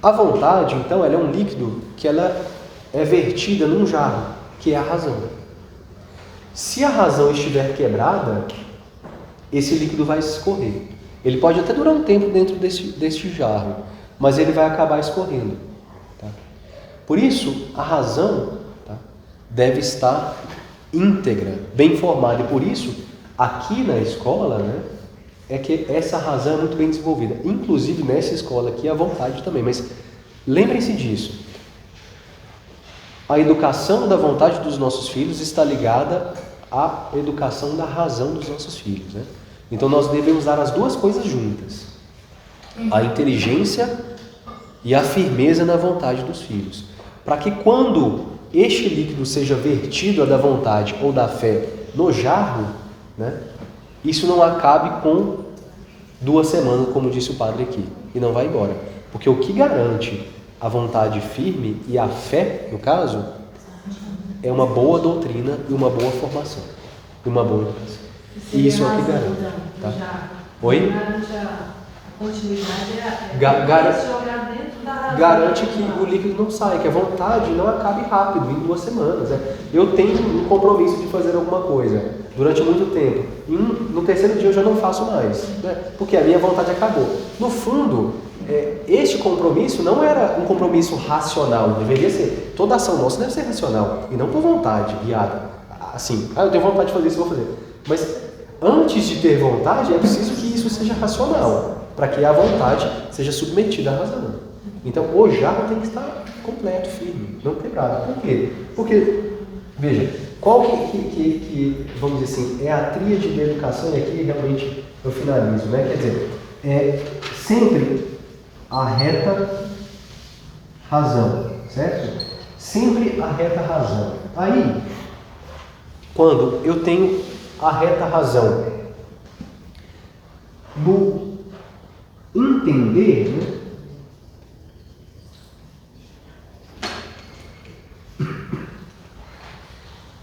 a vontade, então, ela é um líquido que ela é vertida num jarro, que é a razão. Se a razão estiver quebrada, esse líquido vai escorrer. Ele pode até durar um tempo dentro deste jarro, mas ele vai acabar escorrendo. Tá? Por isso, a razão, tá, deve estar íntegra, bem formada. E por isso, aqui na escola, né, é que essa razão é muito bem desenvolvida. Inclusive nessa escola aqui, a vontade também. Mas lembrem-se disso. A educação da vontade dos nossos filhos está ligada à educação da razão dos nossos filhos, né? Então nós devemos dar as duas coisas juntas. A inteligência e a firmeza na vontade dos filhos. Para que quando este líquido seja vertido da vontade ou da fé no jarro, né, isso não acabe com 2 semanas, como disse o padre aqui, e não vai embora. Porque o que garante a vontade firme e a fé, no caso, é uma boa doutrina e uma boa formação, e uma boa educação. E isso é o que garante. Tá? Oi? A continuidade jogar dentro da razão. Garante que o líquido não saia, que a vontade não acabe rápido, em 2 semanas. Né? Eu tenho um compromisso de fazer alguma coisa durante muito tempo. E no 3º dia eu já não faço mais, né? Porque a minha vontade acabou. No fundo, este compromisso não era um compromisso racional, deveria ser. Toda ação nossa deve ser racional, e não por vontade, guiada. Assim, eu tenho vontade de fazer isso, vou fazer. Mas antes de ter vontade, é preciso que isso seja racional, para que a vontade seja submetida à razão. Então, o jarro tem que estar completo, firme, não quebrado. Por quê? Porque, veja, qual que vamos dizer assim, é a tríade da educação, e aqui realmente eu finalizo, né? Quer dizer, é sempre a reta razão, certo? Sempre a reta razão. Aí, quando eu tenho a reta razão no entender, né?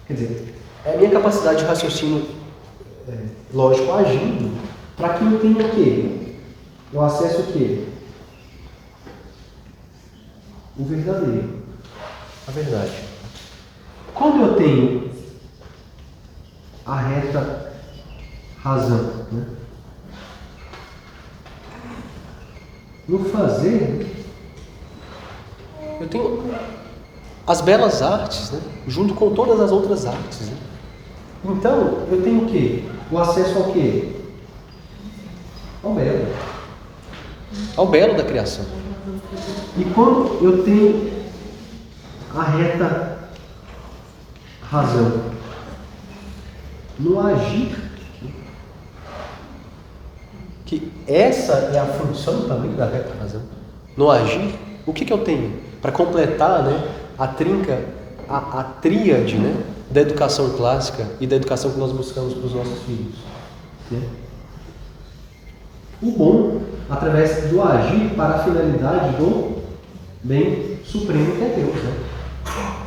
Quer dizer, é a minha capacidade de raciocínio lógico agindo para que eu tenha o quê? Eu acesso o quê? O verdadeiro, a verdade. Quando eu tenho a reta razão, né? No fazer, eu tenho as belas artes, né? Junto com todas as outras artes, né? Então, eu tenho o quê? O acesso ao quê? Ao belo. Ao belo da criação. E quando eu tenho a reta razão, no agir, que essa é a função também da reta razão, no agir, o que eu tenho para completar, né, a tríade, né, da educação clássica e da educação que nós buscamos para os nossos filhos, né? O bom através do agir para a finalidade do bem supremo que é Deus, né?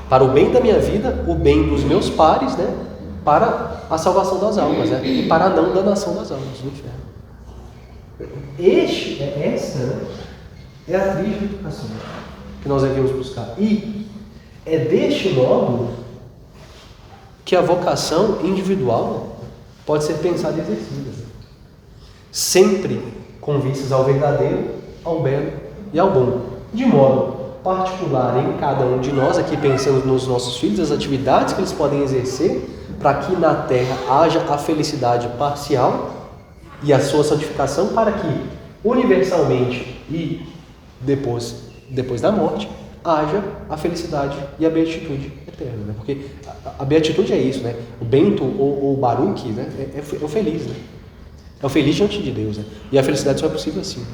Para o bem da minha vida, o bem dos meus pares, né? Para a salvação das almas, né? E para a não danação das almas no inferno. Essa, né, é a tríade de educação que nós devemos buscar. E é deste modo que a vocação individual pode ser pensada e exercida. Sempre com vistas ao verdadeiro, ao belo e ao bom. De modo particular em cada um de nós, aqui pensando nos nossos filhos, as atividades que eles podem exercer para que na terra haja a felicidade parcial e a sua santificação, para que universalmente e depois da morte haja a felicidade e a beatitude eterna, né? Porque a beatitude é isso, né? O Bento ou o Baruch, né, é o feliz, né? É o feliz diante de Deus, né? E a felicidade só é possível assim.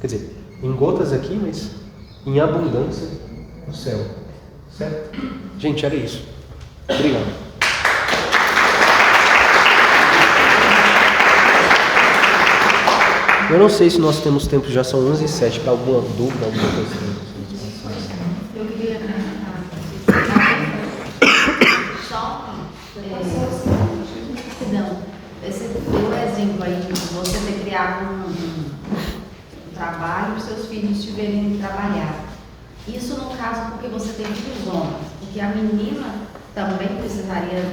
Quer dizer, em gotas aqui, mas em abundância no céu. Certo? Gente, era isso. Obrigado. Eu não sei se nós temos tempo, já são 11h07, para alguma dúvida, alguma coisa. Eu queria acrescentar, só esse teu exemplo aí de você ter criado um trabalho para os seus filhos tiverem que trabalhar. Isso no caso porque você tem filhos homens, porque a menina também precisaria.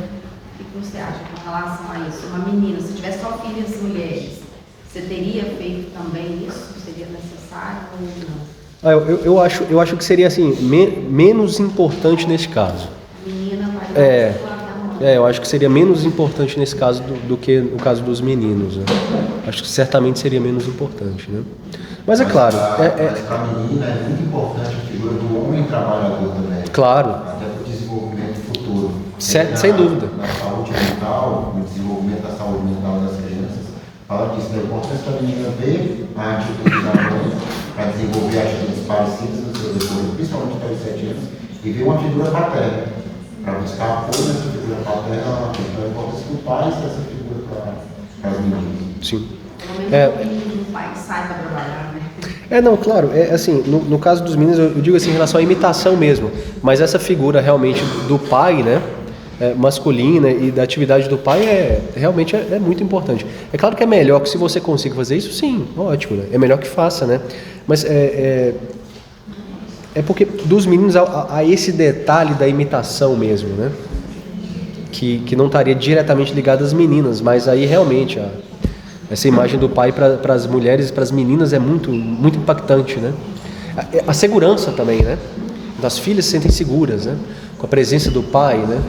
O que você acha com relação a isso? Uma menina, se tivesse só filhas mulheres, você teria feito também isso? Seria necessário ou não? Eu acho que seria assim, menos importante nesse caso. Menina vai eu acho que seria menos importante nesse caso do que o caso dos meninos, né? Acho que certamente seria menos importante, né? Mas é claro. Para a menina é muito importante a figura do homem trabalhador também. Claro. Até para o desenvolvimento futuro. Sem dúvida. Na saúde mental, no desenvolvimento da saúde mental das crianças, fala disso, da importância da menina ver a atitude da mãe para desenvolver atitudes parecidas no seu depois, principalmente até os 7 anos, e ver uma figura paterna. Para buscar apoio nessa figura paterna, então é importante que o pai seja essa figura para as meninas. Sim. O pai que sai para trabalhar, né? Não, claro, assim, no caso dos meninos, eu digo assim, em relação à imitação mesmo, mas essa figura realmente do pai, né, masculina e da atividade do pai realmente é muito importante. É claro que é melhor que se você consiga fazer isso, sim, ótimo, né? É melhor que faça, né? Mas é porque dos meninos há esse detalhe da imitação mesmo, né? Que não estaria diretamente ligado às meninas, mas aí realmente essa imagem do pai para as mulheres e para as meninas é muito, muito impactante, né? A segurança também, né? As filhas se sentem seguras, né? Com a presença do pai, né?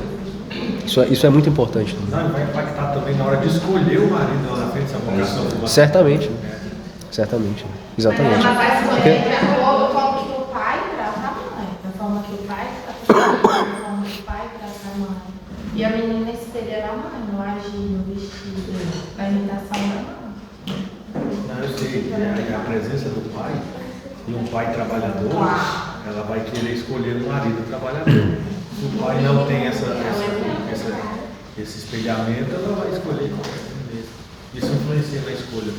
Isso é muito importante. Não, vai impactar também na hora de escolher o marido lá na frente, essa vocação. Certamente. Certamente. Exatamente. Mas vai escolher de acordo com o que o pai trata a mãe, da forma que o pai trata a mãe, da forma que o pai trata a mãe. E a menina espelhará a mãe, no agir, no vestido, na imitação da mãe. Não, eu sei, a presença do pai e um pai trabalhador, ela vai querer escolher o marido trabalhador. Se o pai não tem esse espelhamento, ela vai escolher mesmo. Isso influencia na escolha.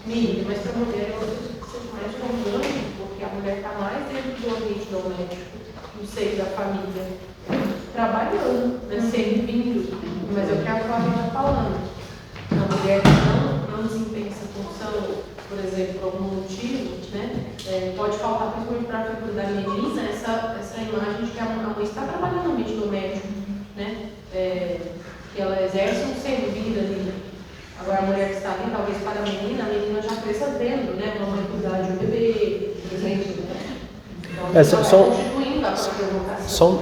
Miriam, mas para a mulher eu acredito que seja mais constante, porque a mulher está mais dentro do ambiente doméstico, no seio da família, trabalhando, né, servindo. Mas é o que a Flávia está falando. A mulher que não desempenha essa função, por exemplo, por algum motivo, né, pode faltar, principalmente para a figura da menina, essa imagem de que a mãe está trabalhando no ambiente doméstico, né, que ela exerce um servir ali. Agora, a mulher que está ali, talvez para a menina já cresça dentro, né? Uma mãe cuidar de um bebê, por exemplo. Então,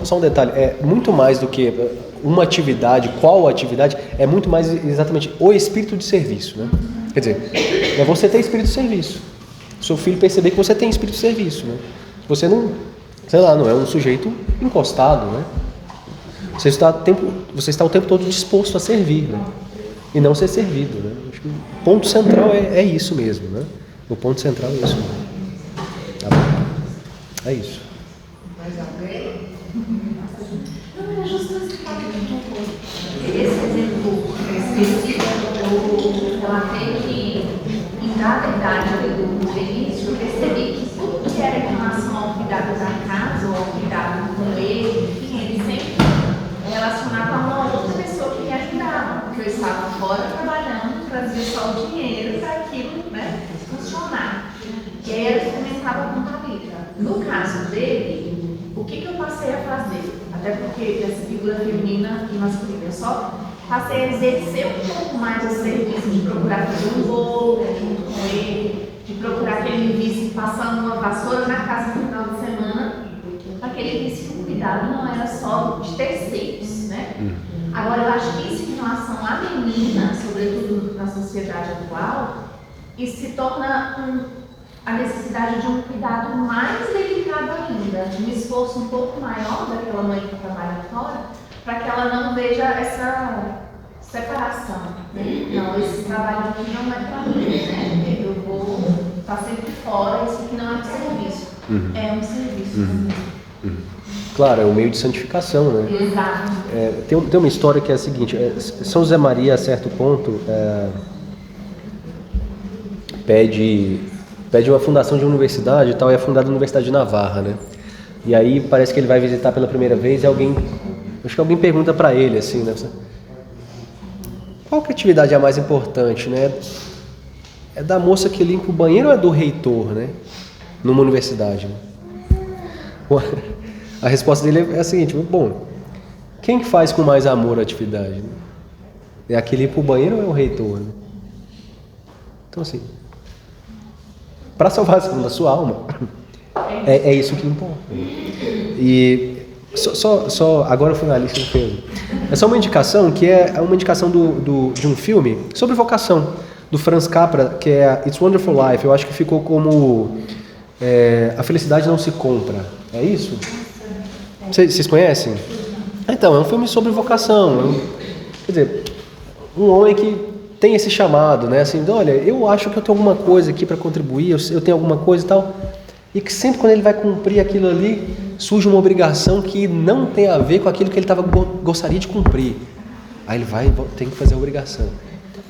só um detalhe, muito mais do que uma atividade, qual atividade, é muito mais exatamente o espírito de serviço, né? Quer dizer, é você ter espírito de serviço. Seu filho perceber que você tem espírito de serviço, né? Se você não sei lá, não é um sujeito encostado, né? Você está o tempo todo disposto a servir, né? E não ser servido, né? Acho que o ponto central é isso mesmo, né? O ponto central é isso mesmo. Tá bom? É isso. Mais alguém? Não, era justo esse exemplo específico, eu relatei que, na verdade, no início, eu percebi que tudo que era em relação ao cuidado da casa, ou ao cuidado com ele, enfim, ele sempre relacionava a uma outra pessoa que me ajudava, porque eu estava fora trabalhando, trazia só o dinheiro para aquilo, né, funcionar. E aí ele começava com a vida. No caso dele, o que eu passei a fazer? Até porque essa figura feminina e masculina, eu só passei a exercer um pouco mais o serviço de procurar fazer um bolo junto com ele, de procurar que ele me visse passando uma vassoura na casa no final de semana, para que ele visse que o cuidado não era só de terceiros, né? Agora, eu acho que isso em relação à menina, sobretudo na sociedade atual, isso se torna a necessidade de um cuidado mais delicado ainda, de um esforço um pouco maior daquela mãe que trabalha fora, para que ela não veja essa separação. Né? Não, esse trabalho aqui não é para mim, né? Eu vou estar sempre fora, isso aqui não é um serviço. É um serviço também. Claro, é um meio de santificação, né? Exato. Tem uma história que é a seguinte, São José Maria, a certo ponto, pede uma fundação de uma universidade e tal, e é fundada a Universidade de Navarra, né? E aí parece que ele vai visitar pela primeira vez e acho que alguém pergunta para ele, assim, né? Qual que atividade é a mais importante, né? É da moça que limpa o banheiro ou é do reitor, né? Numa universidade, né? A resposta dele é a seguinte, bom, quem que faz com mais amor a atividade? Né? É aquele limpa o banheiro ou é o reitor? Né? Então assim, para salvar a sua alma, é isso que importa. E só agora eu fui na lista do filme. É só uma indicação que é uma indicação de um filme sobre vocação, do Franz Capra, que é It's Wonderful Life. Eu acho que ficou como A Felicidade Não Se Compra. É isso? Vocês conhecem? Então, é um filme sobre vocação. Quer dizer, um homem que tem esse chamado, né? Assim, olha, eu acho que eu tenho alguma coisa aqui para contribuir, eu tenho alguma coisa e tal. E que sempre quando ele vai cumprir aquilo ali, surge uma obrigação que não tem a ver com aquilo que ele gostaria de cumprir. Aí ele tem que fazer a obrigação.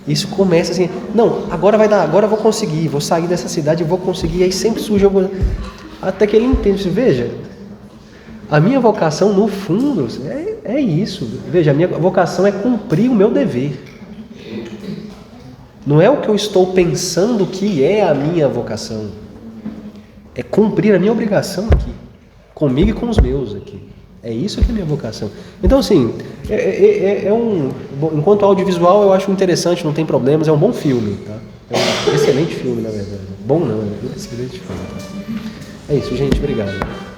Isso começa assim, não, agora vai dar, agora eu vou conseguir, vou sair dessa cidade e vou conseguir. Aí sempre surge alguma... Até que ele entende, veja, a minha vocação no fundo é isso. Veja, a minha vocação é cumprir o meu dever. Não é o que eu estou pensando que é a minha vocação. É cumprir a minha obrigação aqui. Comigo e com os meus aqui. É isso que é a minha vocação. Então, assim, enquanto audiovisual eu acho interessante, não tem problemas, é um bom filme, tá? É um excelente filme, na verdade. Bom não, é um excelente filme. Tá? É isso, gente, obrigado.